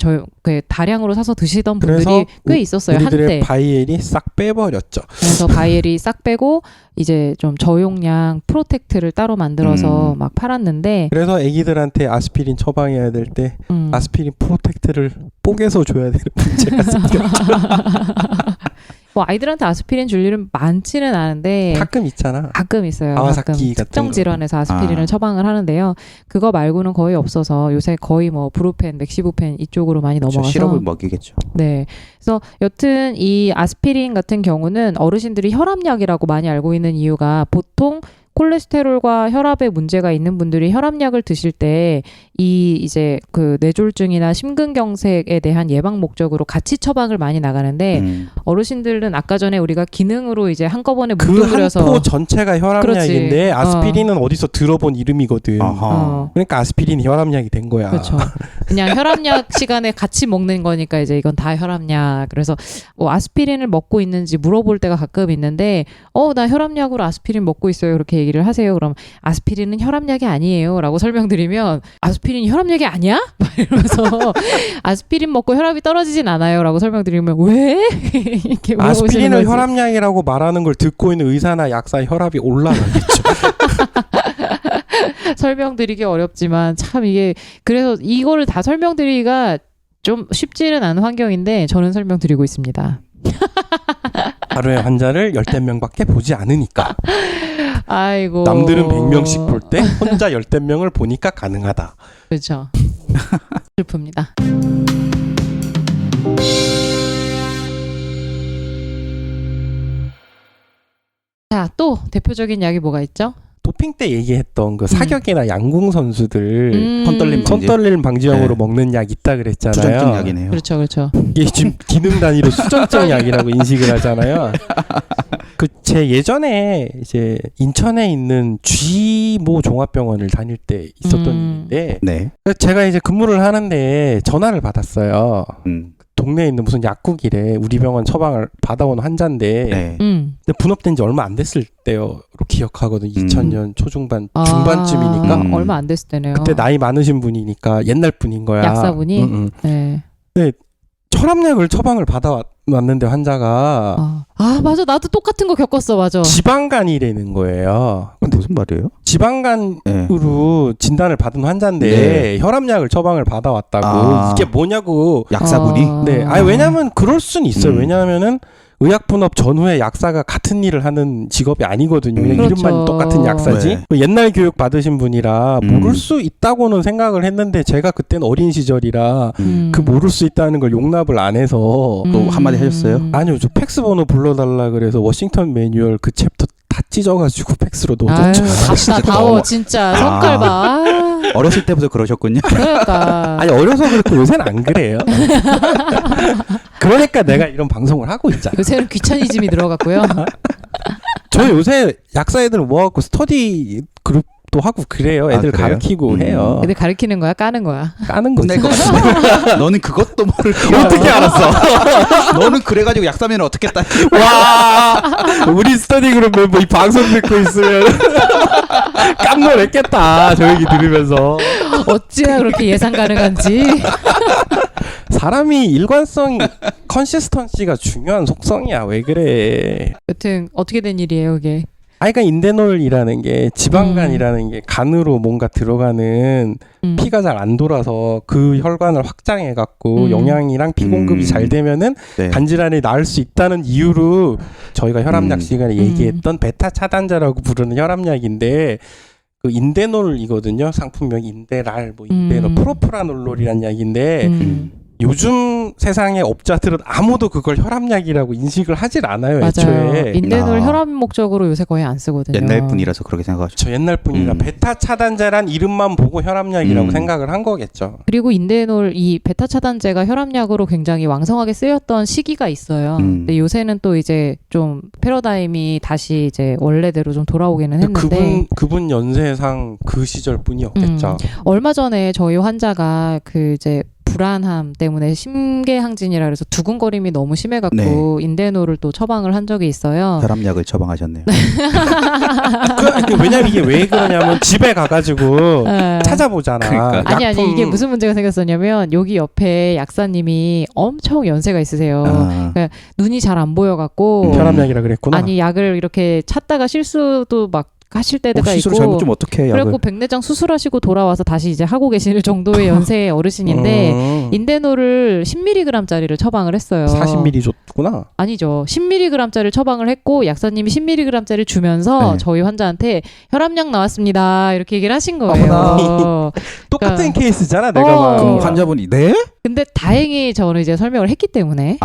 다량으로 사서 드시던 분들이 꽤 있었어요. 우리들의 한때. 바이엘이 싹 빼버렸죠. 그래서 바이엘이 싹 빼고 이제 좀 저용량 프로텍트를 따로 만들어서 막 팔았는데 그래서 애기들한테 아스피린 처방해야 될 때 아스피린 프로텍트를 뽀개서 줘야 되는 문제가 생겼죠. 뭐 아이들한테 아스피린 줄 일은 많지는 않은데 가끔 있잖아. 가끔 있어요. 아와사키 가끔 같은 특정 거. 질환에서 아스피린을 처방을 하는데요. 그거 말고는 거의 없어서 요새 거의 뭐 브루펜, 맥시부펜 이쪽으로 많이 넘어가서 시럽을 먹이겠죠. 네. 그래서 여튼 이 아스피린 같은 경우는 어르신들이 혈압약이라고 많이 알고 있는 이유가 보통 콜레스테롤과 혈압에 문제가 있는 분들이 혈압약을 드실 때 이 이제 그 뇌졸중이나 심근경색에 대한 예방 목적으로 같이 처방을 많이 나가는데 어르신들은 아까 전에 우리가 기능으로 이제 한꺼번에 그 뭉뚱그려서 한 포 전체가 혈압약인데 그렇지. 아스피린은 어디서 들어본 이름이거든. 그러니까 아스피린이 혈압약이 된 거야. 그렇죠. 그냥 혈압약 시간에 같이 먹는 거니까 이제 이건 다 혈압약. 그래서 뭐 아스피린을 먹고 있는지 물어볼 때가 가끔 있는데 나 혈압약으로 아스피린 먹고 있어요. 그렇게 얘기를 하세요. 그럼 아스피린은 혈압약이 아니에요. 라고 설명드리면 아스피린이 혈압약이 아니야? 막 이러면서 아스피린 먹고 혈압이 떨어지진 않아요. 라고 설명드리면 왜? 이렇게 물어보시는 아스피린을 거지. 혈압약이라고 말하는 걸 듣고 있는 의사나 약사의 혈압이 올라가겠죠. 설명드리기 어렵지만 참 이게 그래서 이거를 다 설명드리기가 좀 쉽지는 않은 환경인데 저는 설명드리고 있습니다. 하루에 환자를 10명밖에 보지 않으니까. 아이고. 남들은 100명씩 볼 때 혼자 10명을 보니까 가능하다. 그렇죠. 슬픕니다. 자, 또 대표적인 약이 뭐가 있죠? 도핑 때 얘기했던 그 사격이나 양궁 선수들 손 떨림 방지용으로 먹는 약 있다 그랬잖아요. 주전증 약이네요. 그렇죠, 그렇죠. 이게 지금 기능 단위로 수전증 약이라고 인식을 하잖아요. 그 제 예전에 이제 인천에 있는 G모 종합병원을 다닐 때 있었던 일인데 네. 제가 이제 근무를 하는데 전화를 받았어요. 동네에 있는 무슨 약국이래. 우리 병원 처방을 받아온 환자인데 네. 근데 분업된 지 얼마 안 됐을 때로 기억하거든. 2000년 초중반 중반쯤이니까 얼마 안 됐을 때네요. 그때 나이 많으신 분이니까 옛날 분인 거야. 약사분이. 네. 근데 혈압약을 처방을 받아왔는데 환자가 맞아. 나도 똑같은 거 겪었어. 맞아. 지방간이라는 거예요. 근데 무슨 말이에요? 지방간으로 진단을 받은 환자인데 혈압약을 처방을 받아왔다고. 이게 뭐냐고. 약사분이? 네. 왜냐면 그럴 순 있어요. 왜냐하면은 의약분업 전후에 약사가 같은 일을 하는 직업이 아니거든요. 그냥 그렇죠. 이름만 똑같은 약사지. 네. 옛날 교육 받으신 분이라 모를 수 있다고는 생각을 했는데 제가 그때는 어린 시절이라 그 모를 수 있다는 걸 용납을 안 해서 또 한마디 하셨어요? 아니요. 저 팩스 번호 불러달라 그래서 워싱턴 매뉴얼 그 챕터 다 찢어가지고 팩스로 넣어줬죠. 답답하워 진짜. 성깔 봐. 어렸을 때부터 그러셨군요. 그러니까. 아니 어려서 그렇고 요새는 안 그래요. 그러니까 내가 이런 방송을 하고 있잖아. 요새는 귀차니즘이 들어갔고요. 저 요새 약사 애들 모아갖고 스터디 그룹도 하고 그래요. 애들 그래요? 가르치고 해요. 애들 가르치는 거야? 까는 거야? 까는 거지. 끝날 것 같은데. 너는 그것도 모를 거야. 어떻게 알았어? 너는 그래가지고 약사면 어떻게 따? 와, 우리 스터디 그룹 멤버 이 방송 듣고 있으면 깜놀했겠다. 저 얘기 들으면서. 어찌나 그렇게 예상 가능한지. 사람이 일관성, 컨시스턴시가 중요한 속성이야. 왜 그래? 여튼 어떻게 된 일이에요, 그게? 그러니까 인데놀이라는 게 지방간이라는 게 간으로 뭔가 들어가는 피가 잘 안 돌아서 그 혈관을 확장해 갖고 영양이랑 피 공급이 잘 되면은 네. 간질환이 나을 수 있다는 이유로 저희가 혈압약 시간에 얘기했던 베타 차단제라고 부르는 혈압약인데 그 인데놀이거든요. 상품명이 인데랄, 뭐 인데놀, 프로프라놀롤이라는 약인데 요즘 세상의 업자들은 아무도 그걸 혈압약이라고 인식을 하질 않아요. 맞아요. 애초에. 인데놀 혈압 목적으로 요새 거의 안 쓰거든요. 옛날 분이라서 그렇게 생각하죠. 저 옛날 분이라 베타 차단제란 이름만 보고 혈압약이라고 생각을 한 거겠죠. 그리고 인데놀 이 베타 차단제가 혈압약으로 굉장히 왕성하게 쓰였던 시기가 있어요. 근데 요새는 또 이제 좀 패러다임이 다시 이제 원래대로 좀 돌아오기는 했는데 그분 연세상 그 시절 분이었겠죠. 얼마 전에 저희 환자가 그 이제 불안함 때문에 심계항진이라 그래서 두근거림이 너무 심해갖고 인데놀을 또 처방을 한 적이 있어요. 혈압약을 처방하셨네요. 왜냐면 이게 왜 그러냐면 집에 가가지고 찾아보잖아. 그러니까. 아니 이게 무슨 문제가 생겼었냐면 여기 옆에 약사님이 엄청 연세가 있으세요. 그러니까 눈이 잘 안 보여갖고 혈압약이라 그랬구나. 아니 약을 이렇게 찾다가 실수도 막 하실 때가 시술 있고 잘못 좀 어떻게 해요? 그래갖고 백내장 수술하시고 돌아와서 다시 이제 하고 계실 정도의 연세의 어르신인데 인데놀을 10mg짜리를 처방을 했어요. 40ml 줬구나. 아니죠. 10mg짜리를 처방을 했고 약사님이 10mg짜리를 주면서 저희 환자한테 혈압약 나왔습니다. 이렇게 얘기를 하신 거예요. 똑같은 그러니까, 케이스잖아. 내가 막. 그럼 환자분이 네? 근데 다행히 저는 이제 설명을 했기 때문에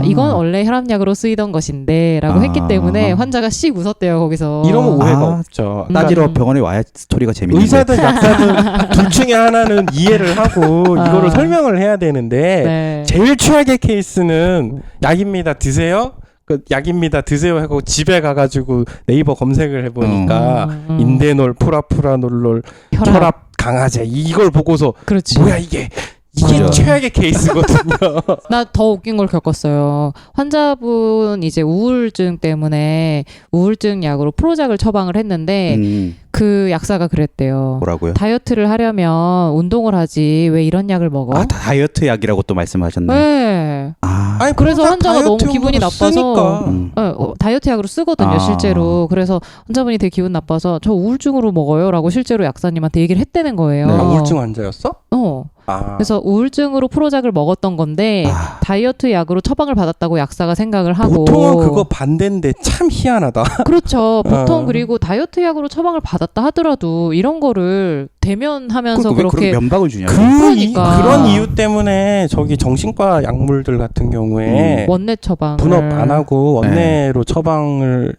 이건 원래 혈압약으로 쓰이던 것인데 라고 했기 때문에 환자가 씩 웃었대요. 거기서. 이러면 오해가 없죠. 따지러 병원에 와야 스토리가 재밌는데. 의사든 약사든 둘 중에 하나는 이해를 하고 이거를 설명을 해야 되는데 제일 최악의 케이스는 약입니다. 드세요. 그 약입니다. 드세요 하고 집에 가가지고 네이버 검색을 해보니까 인데놀, 프라프라놀, 혈압 강화제 이걸 보고서 그렇지. 뭐야 이게 맞아. 최악의 케이스거든요. 나 더 웃긴 걸 겪었어요. 환자분 이제 우울증 때문에 우울증 약으로 프로작을 처방을 했는데 그 약사가 그랬대요. 뭐라고요? 다이어트를 하려면 운동을 하지 왜 이런 약을 먹어? 다이어트 약이라고 또 말씀하셨네. 네. 아니, 그래서 환자가 너무 기분이 나빠서 쓰니까. 다이어트 약으로 쓰거든요. 실제로. 그래서 환자분이 되게 기분 나빠서 저 우울증으로 먹어요 라고 실제로 약사님한테 얘기를 했다는 거예요. 우울증 환자였어? 그래서 우울증으로 프로작을 먹었던 건데 다이어트 약으로 처방을 받았다고 약사가 생각을 하고 보통은 그거 반대인데 참 희한하다. 그렇죠. 보통 그리고 다이어트 약으로 처방을 받았다 하더라도 이런 거를 대면하면서 그렇게 면박을 주냐? 그러니까. 그런 이유 때문에 저기 정신과 약물들 같은 경우에 원내 처방 분업 안 하고 원내로 처방을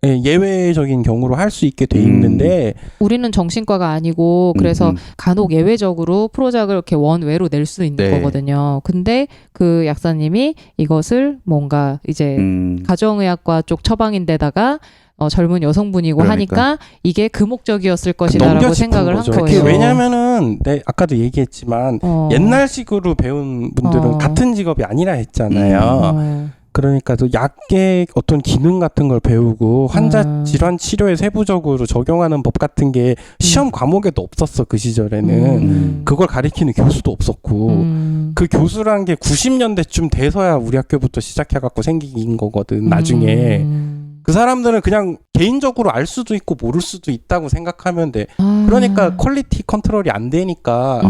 예외적인 경우로 할 수 있게 돼 있는데 우리는 정신과가 아니고 그래서 간혹 예외적으로 프로작을 이렇게 원외로 낼 수 있는 거거든요. 근데 그 약사님이 이것을 뭔가 이제 가정의학과 쪽 처방인데다가 젊은 여성분이고 하니까 이게 그 목적이었을 것이다라고 생각을 한 거예요. 왜냐면은 아까도 얘기했지만 옛날식으로 배운 분들은 같은 직업이 아니라 했잖아요. 그러니까 또 약의 어떤 기능 같은 걸 배우고 환자 질환 치료에 세부적으로 적용하는 법 같은 게 시험 과목에도 없었어. 그 시절에는 그걸 가리키는 교수도 없었고 그 교수란 게 90년대쯤 돼서야 우리 학교부터 시작해갖고 생긴 거거든. 나중에 그 사람들은 그냥 개인적으로 알 수도 있고 모를 수도 있다고 생각하면 돼. 그러니까 퀄리티 컨트롤이 안 되니까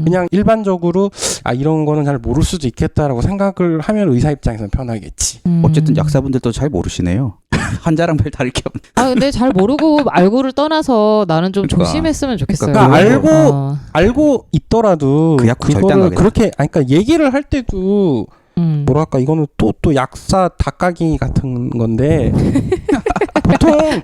그냥 일반적으로 이런 거는 잘 모를 수도 있겠다라고 생각을 하면 의사 입장에서는 편하겠지. 어쨌든 약사분들도 잘 모르시네요. 환자랑 별 다를 게 없네. 근데 잘 모르고 알고를 떠나서 나는 좀 조심했으면 좋겠어요. 그러니까 알고 있더라도 그 약국 절대 안 가겠네. 그렇게 그러니까 얘기를 할 때도 뭐랄까 이거는 또 약사 닭가기 같은 건데 보통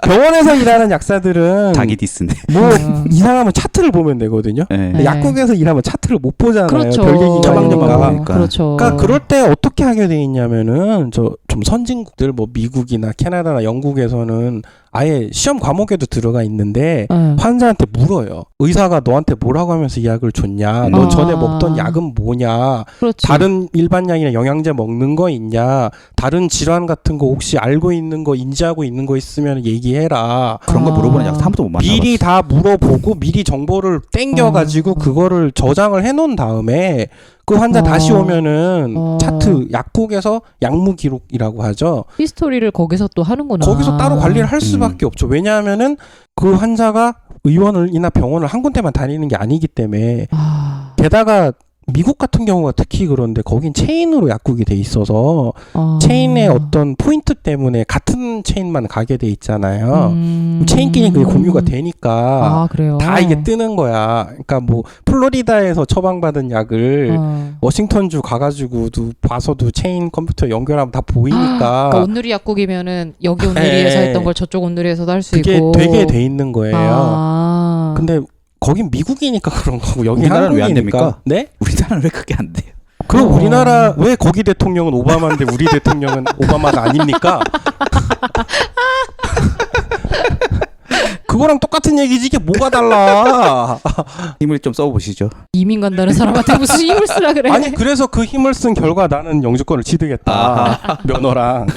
병원에서 일하는 약사들은 자기 디스네. 뭐 이상하면 차트를 보면 되거든요. 약국에서 일하면 차트를 못 보잖아요. 그렇죠. 별얘기가 처방전만 있으니까. 보니까. 그렇죠. 그러니까 그럴 때 어떻게 하게 돼 있냐면은 좀 선진국들 뭐 미국이나 캐나다나 영국에서는 아예 시험 과목에도 들어가 있는데 환자한테 물어요. 의사가 너한테 뭐라고 하면서 이 약을 줬냐? 너 전에 먹던 약은 뭐냐? 그렇지. 다른 일반 약이나 영양제 먹는 거 있냐? 다른 질환 같은 거 혹시 알고 있는 거 인지하고 있는 거 있으면 얘기해라. 그런 거 물어보는 약사 한 번도 못 만나봤어. 미리 다 물어보고 미리 정보를 땡겨가지고 그거를 저장을 해놓은 다음에 그 환자 다시 오면은 차트 약국에서 약무 기록이라고 하죠. 히스토리를 거기서 또 하는구나. 거기서 따로 관리를 할 수밖에 없죠. 왜냐하면은 그 환자가 의원이나 병원을 한 군데만 다니는 게 아니기 때문에 게다가 미국 같은 경우가 특히 그런데 거긴 체인으로 약국이 돼 있어서 체인의 어떤 포인트 때문에 같은 체인만 가게 돼 있잖아요. 체인끼리 그게 공유가 되니까 그래요? 다 이게 뜨는 거야. 그러니까 뭐 플로리다에서 처방받은 약을 워싱턴주 가가지고도 봐서도 체인 컴퓨터 연결하면 다 보이니까. 그러니까 온누리 약국이면은 여기 온누리에서 했던 걸 저쪽 온누리에서도 할 수 있고. 그게 되게 돼 있는 거예요. 근데 거긴 미국이니까 그런 거고 여기 우리나라는 왜 안 한국이니까. 됩니까? 네? 우리나라는 왜 그게 안 돼요? 그럼 우리나라 왜 거기 대통령은 오바마인데 우리 대통령은 오바마가 아닙니까? 그 그거랑 똑같은 얘기지 이게 뭐가 달라. 힘을 좀 써보시죠. 이민 간다는 사람한테 무슨 힘을 쓰라 그래. 아니 그래서 그 힘을 쓴 결과 나는 영주권을 취득했다. 면허랑.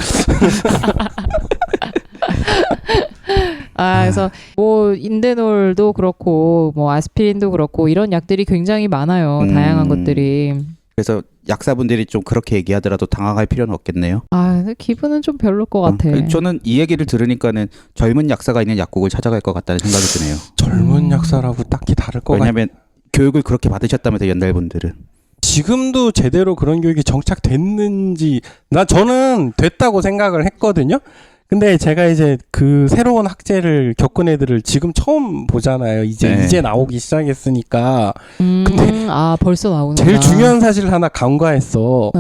그래서 뭐 인데놀도 그렇고 뭐 아스피린도 그렇고 이런 약들이 굉장히 많아요. 다양한 것들이. 그래서 약사분들이 좀 그렇게 얘기하더라도 당황할 필요는 없겠네요. 근데 기분은 좀 별로일 것 같아. 저는 이 얘기를 들으니까는 젊은 약사가 있는 약국을 찾아갈 것 같다는 생각이 드네요. 젊은 약사라고 딱히 다를 것 같아. 왜냐하면 교육을 그렇게 받으셨다면서 옛날 분들은. 지금도 제대로 그런 교육이 정착됐는지 저는 됐다고 생각을 했거든요. 근데 제가 이제 그 새로운 학제를 겪은 애들을 지금 처음 보잖아요. 이제 나오기 시작했으니까. 근데 벌써 나오는. 제일 중요한 사실 하나 간과했어.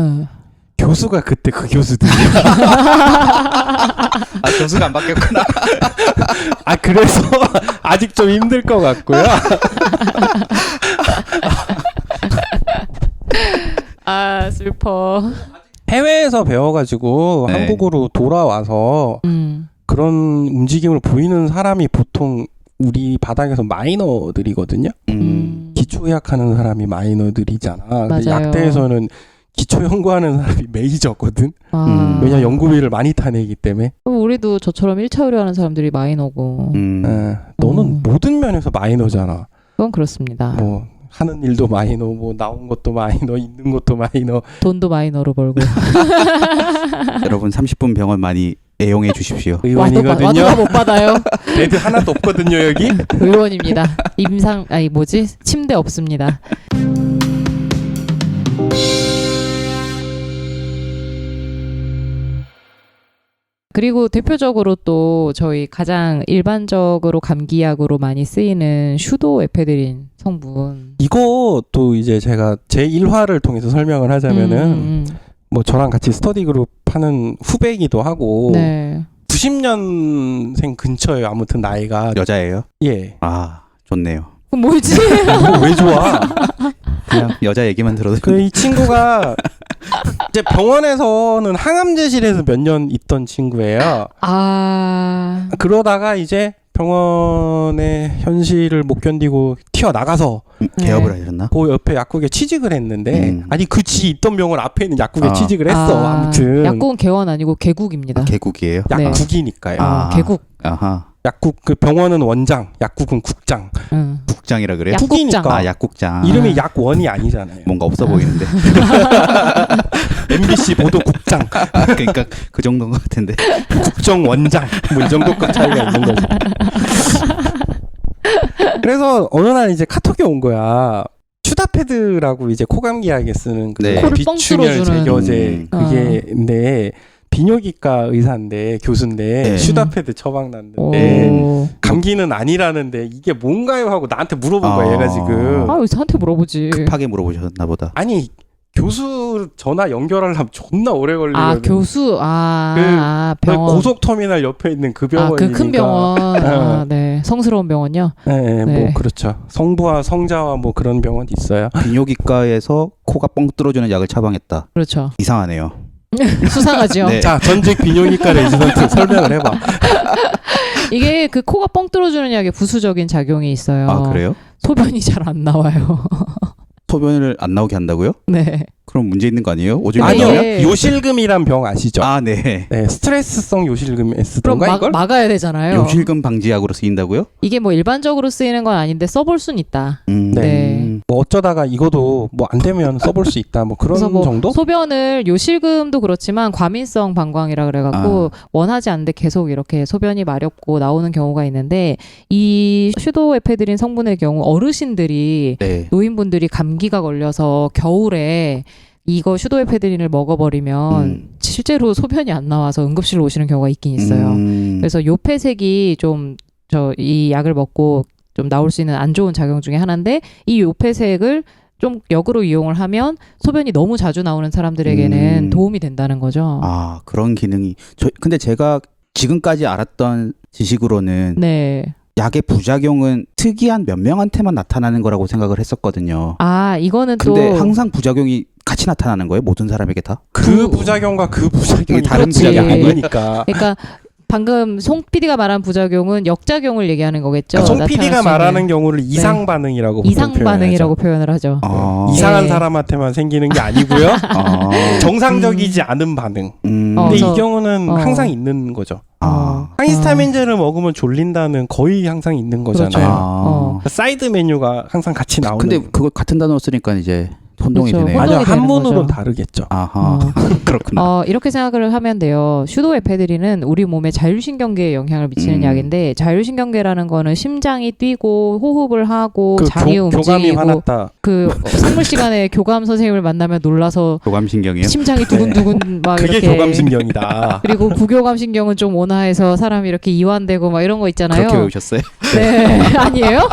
교수가 그때 그 교수들이야. 교수가 안 바뀌었구나. 그래서 아직 좀 힘들 것 같고요. 슬퍼. 해외에서 배워가지고 한국으로 돌아와서 그런 움직임을 보이는 사람이 보통 우리 바닥에서 마이너들이거든요. 기초의학하는 사람이 마이너들이잖아. 근데 약대에서는 기초 연구하는 사람이 메이저거든. 왜냐 연구비를 많이 타내기 때문에. 우리도 저처럼 1차 의료하는 사람들이 마이너고. 너는 모든 면에서 마이너잖아. 그건 그렇습니다. 뭐 하는 일도 마이너, 뭐 나온 것도 마이너, 있는 것도 마이너. 돈도 마이너로 벌고. 여러분 30분 병원 많이 애용해 주십시오. 의원이거든요. 와도 못 받아요. 베드 하나도 없거든요 여기. 의원입니다. 침대 없습니다. 그리고 대표적으로 또 저희 가장 일반적으로 감기약으로 많이 쓰이는 슈도에페드린 성분. 이것도 이제 제가 제 1화를 통해서 설명을 하자면은 뭐 저랑 같이 스터디 그룹 하는 후배이기도 하고 90년생 근처예요. 아무튼 나이가. 여자예요? 예. 좋네요. 그럼 뭐지? 왜 좋아? 그냥 여자 얘기만 들어도. 이 친구가 이제 병원에서는 항암제실에서 몇 년 있던 친구예요. 그러다가 이제 병원의 현실을 못 견디고 튀어나가서 개업을 하셨나? 그 옆에 약국에 취직을 했는데 아니 그 지 있던 병원 앞에 있는 약국에 취직을 했어. 아무튼 약국은 개원 아니고 개국입니다. 개국이에요? 약국이니까요. 개국. 약국 그 병원은 원장, 약국은 국장. 국장이라 그래요? 국이니까. 약국장. 이름이 약원이 아니잖아요. 뭔가 없어 보이는데. MBC 보도국장. 그러니까 그 정도인 것 같은데. 국정원장. 뭐 이 정도급 차이가 있는 거죠. 그래서 어느 날 이제 카톡이 온 거야. 슈다패드라고 이제 코감기약에 쓰는 그 비충혈 제거제 그게인데 비뇨기과 의사인데 교수인데 슈다패드 처방났는데 감기는 아니라는데 이게 뭔가요 하고 나한테 물어본 거야 얘가 지금. 왜 저한테 물어보지? 급하게 물어보셨나 보다. 아니 교수 전화 연결하려면 존나 오래 걸리거든. 교수 병원 고속터미널 옆에 있는 그 병원이니까. 그 큰 병원. 성스러운 병원요. 네, 뭐 그렇죠. 성부와 성자와 뭐 그런 병원이 있어요. 비뇨기과에서 코가 뻥 뚫어주는 약을 처방했다. 그렇죠. 이상하네요. 수상하죠. 자, 전직 비뇨기과 레지던트 설명을 해봐. 이게 그 코가 뻥 뚫어주는 약에 부수적인 작용이 있어요. 그래요? 소변이 잘 안 나와요. 소변을 안 나오게 한다고요? 네. 그럼 문제 있는 거 아니에요? 오줌이 아니요. 나와요? 요실금이란 병 아시죠? 네. 스트레스성 요실금에 쓰던가 그럼 이걸? 막아야 되잖아요. 요실금 방지약으로 쓰인다고요? 이게 뭐 일반적으로 쓰이는 건 아닌데 써볼 순 있다. 뭐 어쩌다가 이거도 뭐 안 되면 써볼 수 있다. 뭐 그런 정도? 소변을 요실금도 그렇지만 과민성 방광이라 그래갖고 원하지 않는데 계속 이렇게 소변이 마렵고 나오는 경우가 있는데 이 슈도에페드린 성분의 경우 어르신들이 노인분들이 감기가 걸려서 겨울에 이거 슈도에페드린을 먹어버리면 실제로 소변이 안 나와서 응급실로 오시는 경우가 있긴 있어요. 그래서 요 폐색이 좀 이 약을 먹고 좀 나올 수 있는 안 좋은 작용 중에 하나인데 이 요폐색을 좀 역으로 이용을 하면 소변이 너무 자주 나오는 사람들에게는 도움이 된다는 거죠. 그런 기능이. 근데 제가 지금까지 알았던 지식으로는 약의 부작용은 특이한 몇 명한테만 나타나는 거라고 생각을 했었거든요. 이거는 근데 항상 부작용이 같이 나타나는 거예요? 모든 사람에게 다? 그 부작용과 그 부작용이 다른 부작용이 아니니까. 그러니까 방금 송 PD가 말한 부작용은 역작용을 얘기하는 거겠죠. 그러니까 송 PD가 나타날 수 말하는 있는. 경우를 이상 반응이라고 이상 반응이라고 표현을 하죠. 이상한 네. 사람한테만 생기는 게 아니고요. 정상적이지 않은 반응. 근데 이 경우는 항상 있는 거죠. 항히스타민제를 먹으면 졸린다는 거의 항상 있는 거잖아요. 그렇죠. 사이드 메뉴가 항상 같이 나오는. 근데 그거 같은 단어 쓰니까 이제 혼동이 그렇죠. 되네요. 혼동이 아니요, 되는 한문으로는 거죠. 다르겠죠. 아하. 그렇구나. 이렇게 생각을 하면 돼요. 슈도에페드린은 우리 몸에 자율신경계에 영향을 미치는 약인데 자율신경계라는 거는 심장이 뛰고 호흡을 하고 장이 교감이 움직이고 화났다. 그 생물 시간에 교감 선생님을 만나면 놀라서 교감신경이요? 심장이 두근두근 막 그게 이렇게 교감신경이다. 그리고 부교감신경은 좀 온화해서 사람이 이렇게 이완되고 막 이런 거 있잖아요. 그렇게 외우셨어요? 네. 아니에요?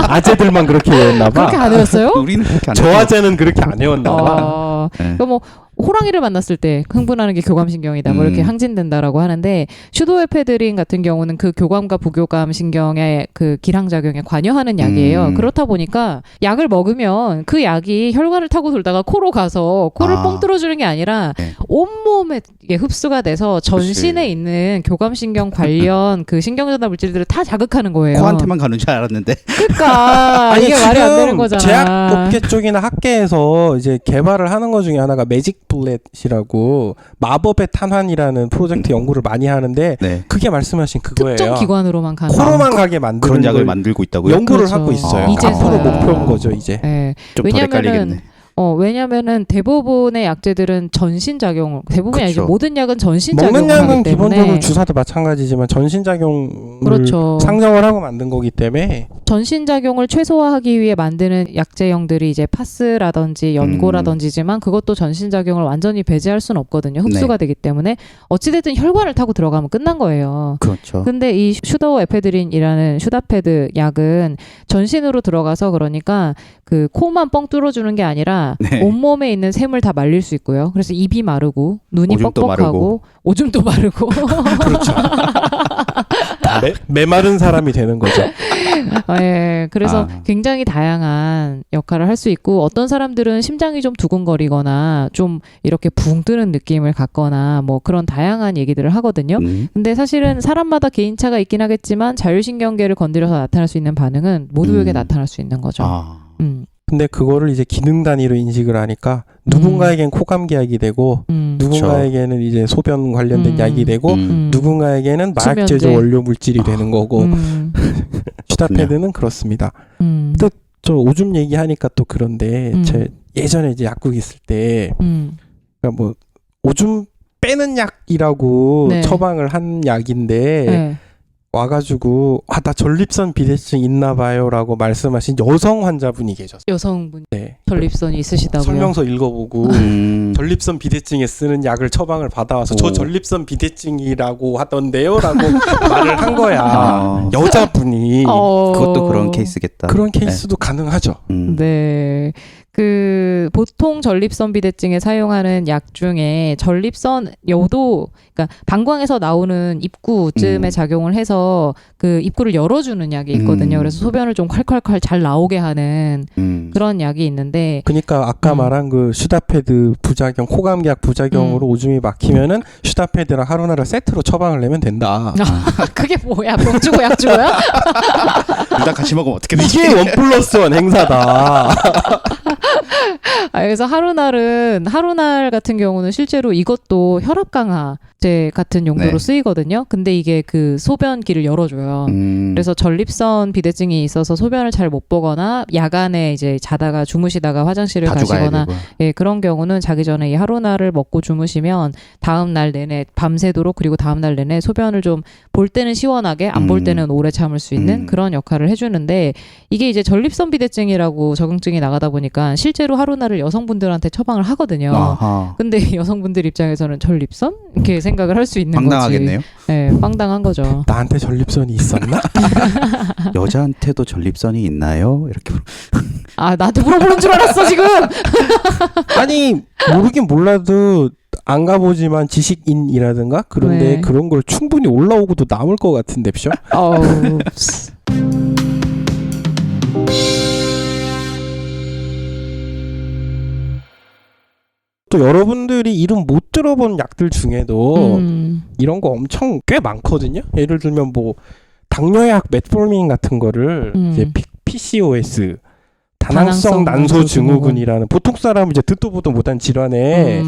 아재들만 그렇게 외웠나 봐. 그렇게 안 외웠어요? 우리는 그렇게 안 저 해요. 아재는 그렇게 안 외웠나 봐. 네. 그러니까 뭐 호랑이를 만났을 때 흥분하는 게 교감신경이다 뭐 이렇게 항진된다라고 하는데 슈도에페드린 같은 경우는 그 교감과 부교감 신경의 그 기량작용에 관여하는 약이에요. 그렇다 보니까 약을 먹으면 그 약이 혈관을 타고 돌다가 코로 가서 코를 뻥 뚫어주는 게 아니라 네. 온몸에 흡수가 돼서 전신에 그치. 있는 교감신경 관련 그 신경전달 물질들을 다 자극하는 거예요. 코한테만 가는 줄 알았는데. 그러니까 이게 말이 안 되는 거잖아. 제약업계 쪽이나 학계에서 이제 개발을 하는 것 중에 하나가 매직 블렛이라고 마법의 탄환이라는 프로젝트 연구를 많이 하는데 네. 그게 말씀하신 그거예요. 특정 기관으로만 가는 코로만 가게 만드는 그런 약을 걸 만들고 있다고요? 연구를 그렇죠. 하고 있어요. 이제서야. 앞으로 목표인 거죠, 이제. 네. 좀 더 헷갈리겠네. 왜냐면은 대부분의 약제들은 전신작용, 대부분이 아니죠. 그렇죠. 모든 약은 전신작용을 먹는 하기 약은 때문에 기본적으로 주사도 마찬가지지만 전신작용을 그렇죠. 상정을 하고 만든 거기 때문에 전신작용을 최소화하기 위해 만드는 약제형들이 이제 파스라든지 연고라든지지만 그것도 전신작용을 완전히 배제할 수는 없거든요. 흡수가 되기 때문에 어찌됐든 혈관을 타고 들어가면 끝난 거예요. 그렇죠. 근데 이 슈도에페드린이라는 슈다페드 약은 전신으로 들어가서 그러니까 그 코만 뻥 뚫어주는 게 아니라 네. 온몸에 있는 셈을 다 말릴 수 있고요. 그래서 입이 마르고 눈이 오줌도 뻑뻑하고 마르고. 오줌도 마르고 그렇죠. 메마른 사람이 되는 거죠. 예, 그래서 아. 굉장히 다양한 역할을 할 수 있고 어떤 사람들은 심장이 좀 두근거리거나 좀 이렇게 붕 뜨는 느낌을 갖거나 뭐 그런 다양한 얘기들을 하거든요. 근데 사실은 사람마다 개인차가 있긴 하겠지만 자율신경계를 건드려서 나타날 수 있는 반응은 모두에게 나타날 수 있는 거죠. 근데 그거를 이제 기능 단위로 인식을 하니까 누군가에겐 코감기 약이 되고 누군가에게는 이제 소변 관련된 약이 되고 누군가에게는 마약 제조 수면제. 원료 물질이 되는 거고 슈다페드는 그렇습니다. 또 저 오줌 얘기하니까 또 그런데 제 예전에 이제 약국 있을 때 그러니까 뭐 오줌 빼는 약이라고 네. 처방을 한 약인데 네. 와가지고 나 전립선 비대증 있나 봐요라고 말씀하신 여성 환자분이 계셨어요. 여성분 네. 전립선이 있으시다고요? 설명서 읽어보고 전립선 비대증에 쓰는 약을 처방을 받아와서 저 전립선 비대증이라고 하던데요라고 말을 한 거야. 여자분이. 그것도 그런 케이스겠다. 그런 케이스도 가능하죠. 네. 그 보통 전립선 비대증에 사용하는 약 중에 전립선 요도 그러니까 방광에서 나오는 입구쯤에 작용을 해서 그 입구를 열어주는 약이 있거든요. 그래서 소변을 좀 콸콸콸 잘 나오게 하는 그런 약이 있는데 그러니까 아까 말한 그 슈다페드 부작용, 코감기약 부작용으로 오줌이 막히면은 슈다페드랑 하루나를 세트로 처방을 내면 된다. 그게 뭐야? 병 주고 약 주고요? 둘 다 같이 먹으면 어떻게 되지? 이게 1+1 행사다. 그래서 하루날 같은 경우는 실제로 이것도 혈압 강화제 같은 용도로 네. 쓰이거든요. 근데 이게 그 소변기를 열어줘요. 그래서 전립선 비대증이 있어서 소변을 잘 못 보거나 야간에 이제 자다가 주무시다가 화장실을 가시거나 예, 그런 경우는 자기 전에 이 하루날을 먹고 주무시면 다음 날 내내 밤새도록 그리고 다음 날 내내 소변을 좀 볼 때는 시원하게 안 볼 때는 오래 참을 수 있는 그런 역할을 해주는데 이게 이제 전립선 비대증이라고 적응증이 나가다 보니까 실제로 하루날을 여성분들한테 처방을 하거든요. 아하. 근데 여성분들 입장에서는 전립선? 이렇게 생각을 할 수 있는 황당하겠네요. 거지. 네, 황당한 거죠. 나한테 전립선이 있었나? 여자한테도 전립선이 있나요? 이렇게 나한테 물어보는 줄 알았어 지금. 아니 모르긴 몰라도 안 가보지만 지식인이라든가 그런데 네. 그런 걸 충분히 올라오고도 남을 것 같은데 죠 또 여러분들이 이름 못 들어본 약들 중에도 이런 거 엄청 꽤 많거든요. 예를 들면 뭐 당뇨약 메트포르민 같은 거를 이제 PCOS 다낭성 난소 증후군이라는 보통 사람은 이제 듣도 보도 못한 질환에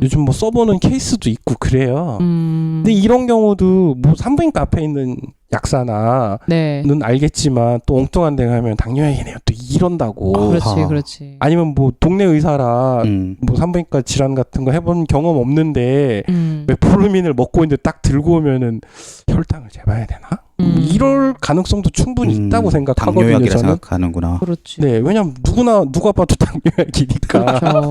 요즘 뭐 써보는 케이스도 있고 그래요. 근데 이런 경우도 뭐 산부인과 앞에 있는 약사나는 네. 알겠지만 또 엉뚱한 데 가면 당뇨약이네요 또 이런다고. 그렇지. 아니면 뭐 동네 의사라 뭐 산부인과 질환 같은 거 해본 경험 없는데 메포르민을 먹고 있는데 딱 들고 오면은 혈당을 재봐야 되나? 이럴 가능성도 충분히 있다고 생각하거든요. 당뇨약이라 저는. 생각하는구나. 그렇지. 네, 왜냐면 누가 봐도 당뇨약이니까. 그렇죠.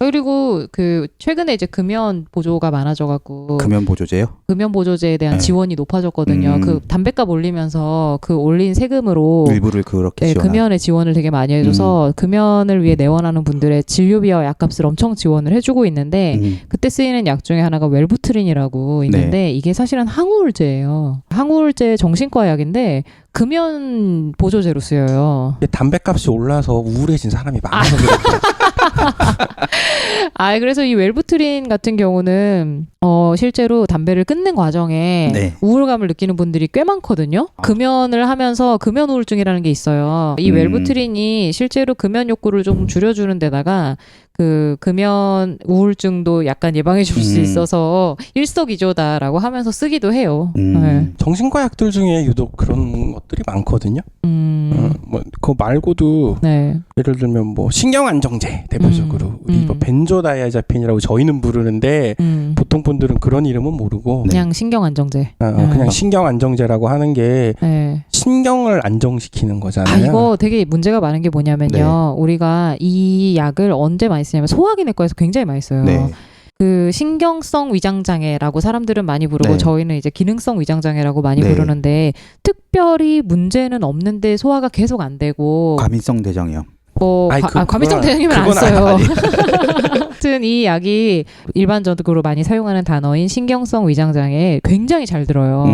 그리고 그 최근에 이제 금연 보조가 많아져갖고 금연 보조제요? 금연 보조제에 대한 네. 지원이 높아졌거든요. 그 담배값 올리면서 그 올린 세금으로 일부를 그렇게 네, 지원한. 금연에 지원을 되게 많이 해줘서 금연을 위해 내원하는 분들의 진료비와 약값을 엄청 지원을 해주고 있는데 그때 쓰이는 약 중에 하나가 웰부트린이라고 있는데 이게 사실은 항우울제예요. 항우울제 정신과 약인데 금연 보조제로 쓰여요. 담배값이 올라서 우울해진 사람이 많아서 그래요. 그래서 이 웰부트린 같은 경우는 실제로 담배를 끊는 과정에 네. 우울감을 느끼는 분들이 꽤 많거든요. 금연을 하면서 금연 우울증이라는 게 있어요. 이 웰부트린이 실제로 금연 욕구를 좀 줄여주는 데다가 그 금연 우울증도 약간 예방해 줄 수 있어서 일석이조다라고 하면서 쓰기도 해요. 네. 정신과 약들 중에 유독 그런 것들이 많거든요. 뭐 그거 말고도 네. 예를 들면 뭐 신경안정제 대표적으로 우리 뭐 벤조다이아제핀이라고 저희는 부르는데 보통 분들은 그런 이름은 모르고 그냥 신경안정제. 그냥 신경안정제라고 하는 게 네. 신경을 안정시키는 거잖아요. 이거 되게 문제가 많은 게 뭐냐면요. 우리가 이 약을 언제 많이 쓰냐면 소화기 내과에서 굉장히 많이 써요. 네. 그 신경성 위장장애라고 사람들은 많이 부르고 네. 저희는 이제 기능성 위장장애라고 많이 네. 부르는데 특별히 문제는 없는데 소화가 계속 안 되고 과민성 대장염. 뭐 과민성 대장염은 안 써요. 아무튼 이 약이 일반적으로 많이 사용하는 단어인 신경성 위장장애에 굉장히 잘 들어요.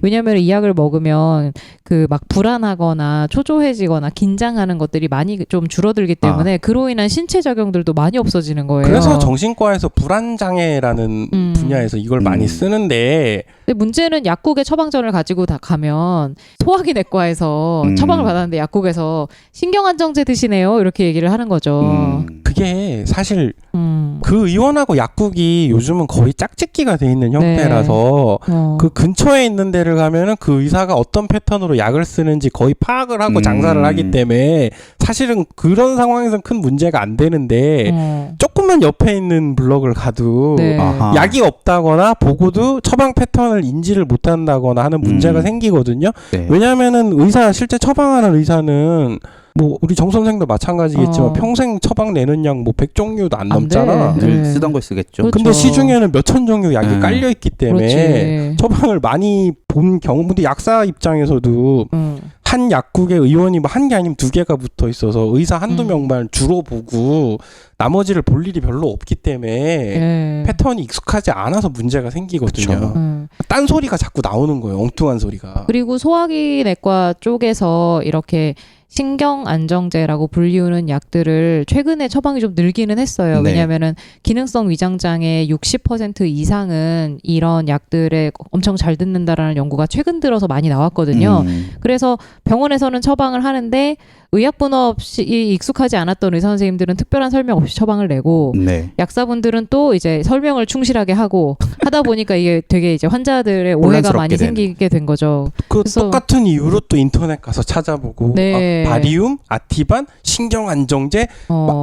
왜냐하면 이 약을 먹으면 그 막 불안하거나 초조해지거나 긴장하는 것들이 많이 좀 줄어들기 때문에 그로 인한 신체 작용들도 많이 없어지는 거예요. 그래서 정신과에서 불안장애라는 분야에서 이걸 많이 쓰는데 근데 문제는 약국에 처방전을 가지고 다 가면 소화기 내과에서 처방을 받았는데 약국에서 신경안정제 드시네요 이렇게 얘기를 하는 거죠. 그게 사실 그 의원하고 약국이 요즘은 거의 짝짓기가 돼 있는 형태라서 그 근처에 있는 데를 가면은 그 의사가 어떤 패턴으로 약을 쓰는지 거의 파악을 하고 장사를 하기 때문에 사실은 그런 상황에서는 큰 문제가 안 되는데 조금만 옆에 있는 블럭을 가도 약이 없다거나 보고도 처방 패턴을 인지를 못한다거나 하는 문제가 생기거든요. 네. 왜냐하면은 실제 처방하는 의사는 뭐 우리 정 선생도 마찬가지겠지만 평생 처방 내는 약 뭐 100종류도 안 넘잖아. 늘 쓰던 걸 쓰겠죠. 그렇죠. 근데 시중에는 몇천 종류 약이 깔려 있기 때문에 처방을 많이 본 경우인데 약사 입장에서도 한 약국의 의원이 뭐 한 개 아니면 두 개가 붙어 있어서 의사 한두 명만 주로 보고 나머지를 볼 일이 별로 없기 때문에 패턴이 익숙하지 않아서 문제가 생기거든요. 딴 소리가 자꾸 나오는 거예요. 엉뚱한 소리가. 그리고 소화기 내과 쪽에서 이렇게 신경 안정제라고 불리우는 약들을 최근에 처방이 좀 늘기는 했어요. 왜냐하면은 기능성 위장장애 60% 이상은 이런 약들에 엄청 잘 듣는다라는 연구가 최근 들어서 많이 나왔거든요. 그래서 병원에서는 처방을 하는데 의약분호 없이 익숙하지 않았던 의사 선생님들은 특별한 설명 없이 처방을 내고 약사분들은 또 이제 설명을 충실하게 하고 하다 보니까 이게 되게 이제 환자들의 오해가 많이 생기게 된 거죠. 그래서 똑같은 이유로 또 인터넷 가서 찾아보고 바리움, 아티반, 신경안정제,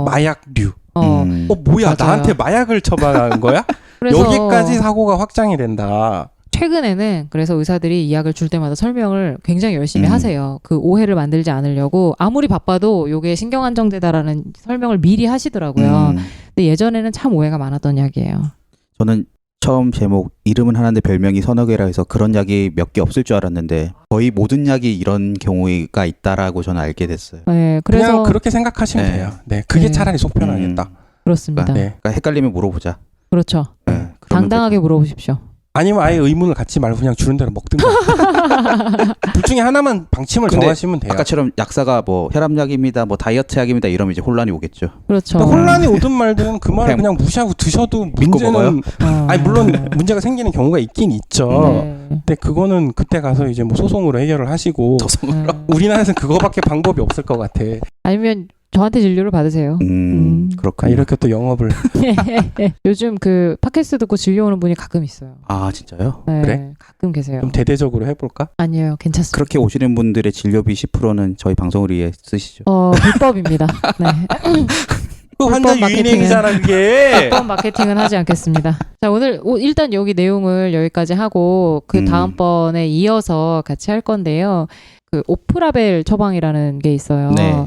마약류. 뭐야? 맞아요. 나한테 마약을 처방한 거야? 여기까지 사고가 확장이 된다. 최근에는 그래서 의사들이 이 약을 줄 때마다 설명을 굉장히 열심히 하세요. 그 오해를 만들지 않으려고 아무리 바빠도 이게 신경안정제다라는 설명을 미리 하시더라고요. 근데 예전에는 참 오해가 많았던 약이에요. 저는 처음 제목 이름은 하나인데 별명이 서너 개라 해서 그런 약이 몇 개 없을 줄 알았는데 거의 모든 약이 이런 경우가 있다라고 저는 알게 됐어요. 네, 그래서 그냥 그렇게 생각하시면 돼요. 네, 그게 차라리 속 편하겠다. 그렇습니다. 그러니까 헷갈리면 물어보자. 그렇죠. 당당하게 물어보십시오. 아니면 아예 의문을 갖지 말고 그냥 주는 대로 먹든가. 둘 중에 하나만 방침을 근데 정하시면 돼요. 아까처럼 약사가 뭐 혈압약입니다, 뭐 다이어트 약입니다 이러면 이제 혼란이 오겠죠. 그렇죠. 혼란이 오든 말든 그 말을 그냥 무시하고 드셔도 문제는 아니 물론 문제가 생기는 경우가 있긴 있죠. 근데 그거는 그때 가서 이제 뭐 소송으로 해결을 하시고 우리나라에서는 그거밖에 방법이 없을 것 같아. 아니면 저한테 진료를 받으세요. 그렇군요. 이렇게 또 영업을. 요즘 그 팟캐스트 듣고 진료 오는 분이 가끔 있어요. 아 진짜요? 네, 그래? 가끔 계세요. 좀 대대적으로 해볼까? 아니에요, 괜찮습니다. 그렇게 오시는 분들의 진료비 10%는 저희 방송을 위해 쓰시죠. 불법입니다. 네. 그 환자 유인행위잖아 그게. 불법 마케팅은 하지 않겠습니다. 자, 오늘 일단 여기 내용을 여기까지 하고 그 다음번에 이어서 같이 할 건데요. 그 오프라벨 처방이라는 게 있어요. 네.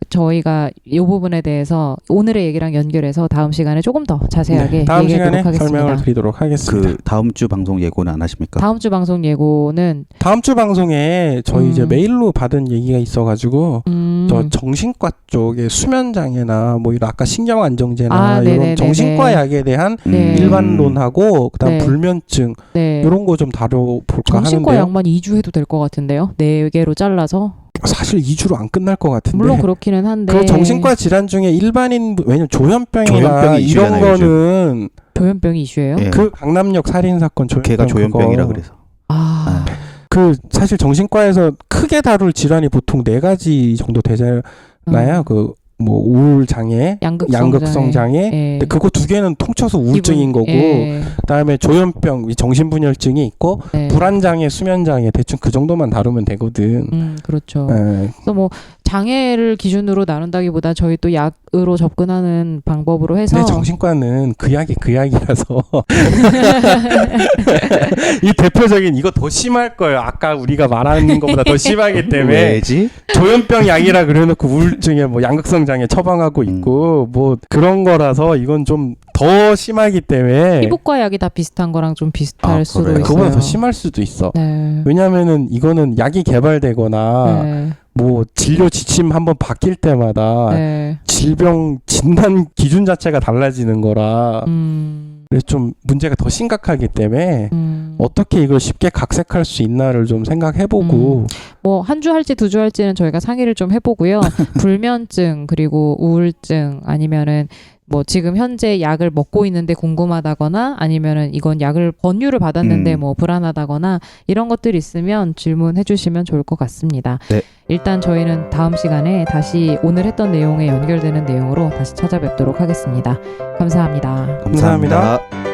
저희가 이 부분에 대해서 오늘의 얘기랑 연결해서 다음 시간에 조금 더 자세하게 다음 얘기하도록 시간에 하겠습니다. 설명을 드리도록 하겠습니다. 그 다음 주 방송 예고는 안 하십니까? 다음 주 방송 예고는 다음 주 방송에 저희 이제 메일로 받은 얘기가 있어가지고 저 정신과 쪽에 수면 장애나 뭐 이런 아까 신경 안정제나 이런 정신과 약에 대한 일반론하고 그다음 불면증 이런 거 좀 다뤄볼까 하는데요. 정신과 약만 2주 해도 될 것 같은데요. 4개로 잘라서. 사실 2주로 안 끝날 것 같은데. 물론 그렇기는 한데. 그 정신과 질환 중에 일반인 왜냐면 조현병이나 이런 거는 조현병이 이슈예요? 예. 그 강남역 살인 사건 걔가 조현병이라 그래서. 그 사실 정신과에서 크게 다룰 질환이 보통 4가지 정도 되잖아요. 그 뭐 우울 장애, 양극성 장애. 근데 그거 2개는 통쳐서 우울증인 거고, 그다음에 조현병, 정신분열증이 있고, 불안 장애, 수면 장애 대충 그 정도만 다루면 되거든. 그렇죠. 그래서 뭐 장애를 기준으로 나눈다기보다 저희 또 약으로 접근하는 방법으로 해서. 근데 정신과는 그 약이 그 약이라서 이 대표적인 이거 더 심할 거예요. 아까 우리가 말하는 것보다 더 심하기 때문에. 왜지? 조현병 약이라 그래놓고 우울증에 뭐 양극성 장애 처방하고 있고 뭐 그런 거라서 이건 좀 더 심하기 때문에. 피부과 약이 다 비슷한 거랑 좀 비슷할 수도 있어요. 그거보다 더 심할 수도 있어. 왜냐면은 이거는 약이 개발되거나 뭐 진료 지침 한번 바뀔 때마다 질병 진단 기준 자체가 달라지는 거라 그래서 좀 문제가 더 심각하기 때문에 어떻게 이걸 쉽게 각색할 수 있나를 좀 생각해보고 뭐 한 주 할지 2주 할지는 저희가 상의를 좀 해보고요. 불면증 그리고 우울증 아니면은 뭐 지금 현재 약을 먹고 있는데 궁금하다거나 아니면은 이건 약을 권유를 받았는데 뭐 불안하다거나 이런 것들이 있으면 질문해 주시면 좋을 것 같습니다. 네. 일단 저희는 다음 시간에 다시 오늘 했던 내용에 연결되는 내용으로 다시 찾아뵙도록 하겠습니다. 감사합니다. 감사합니다.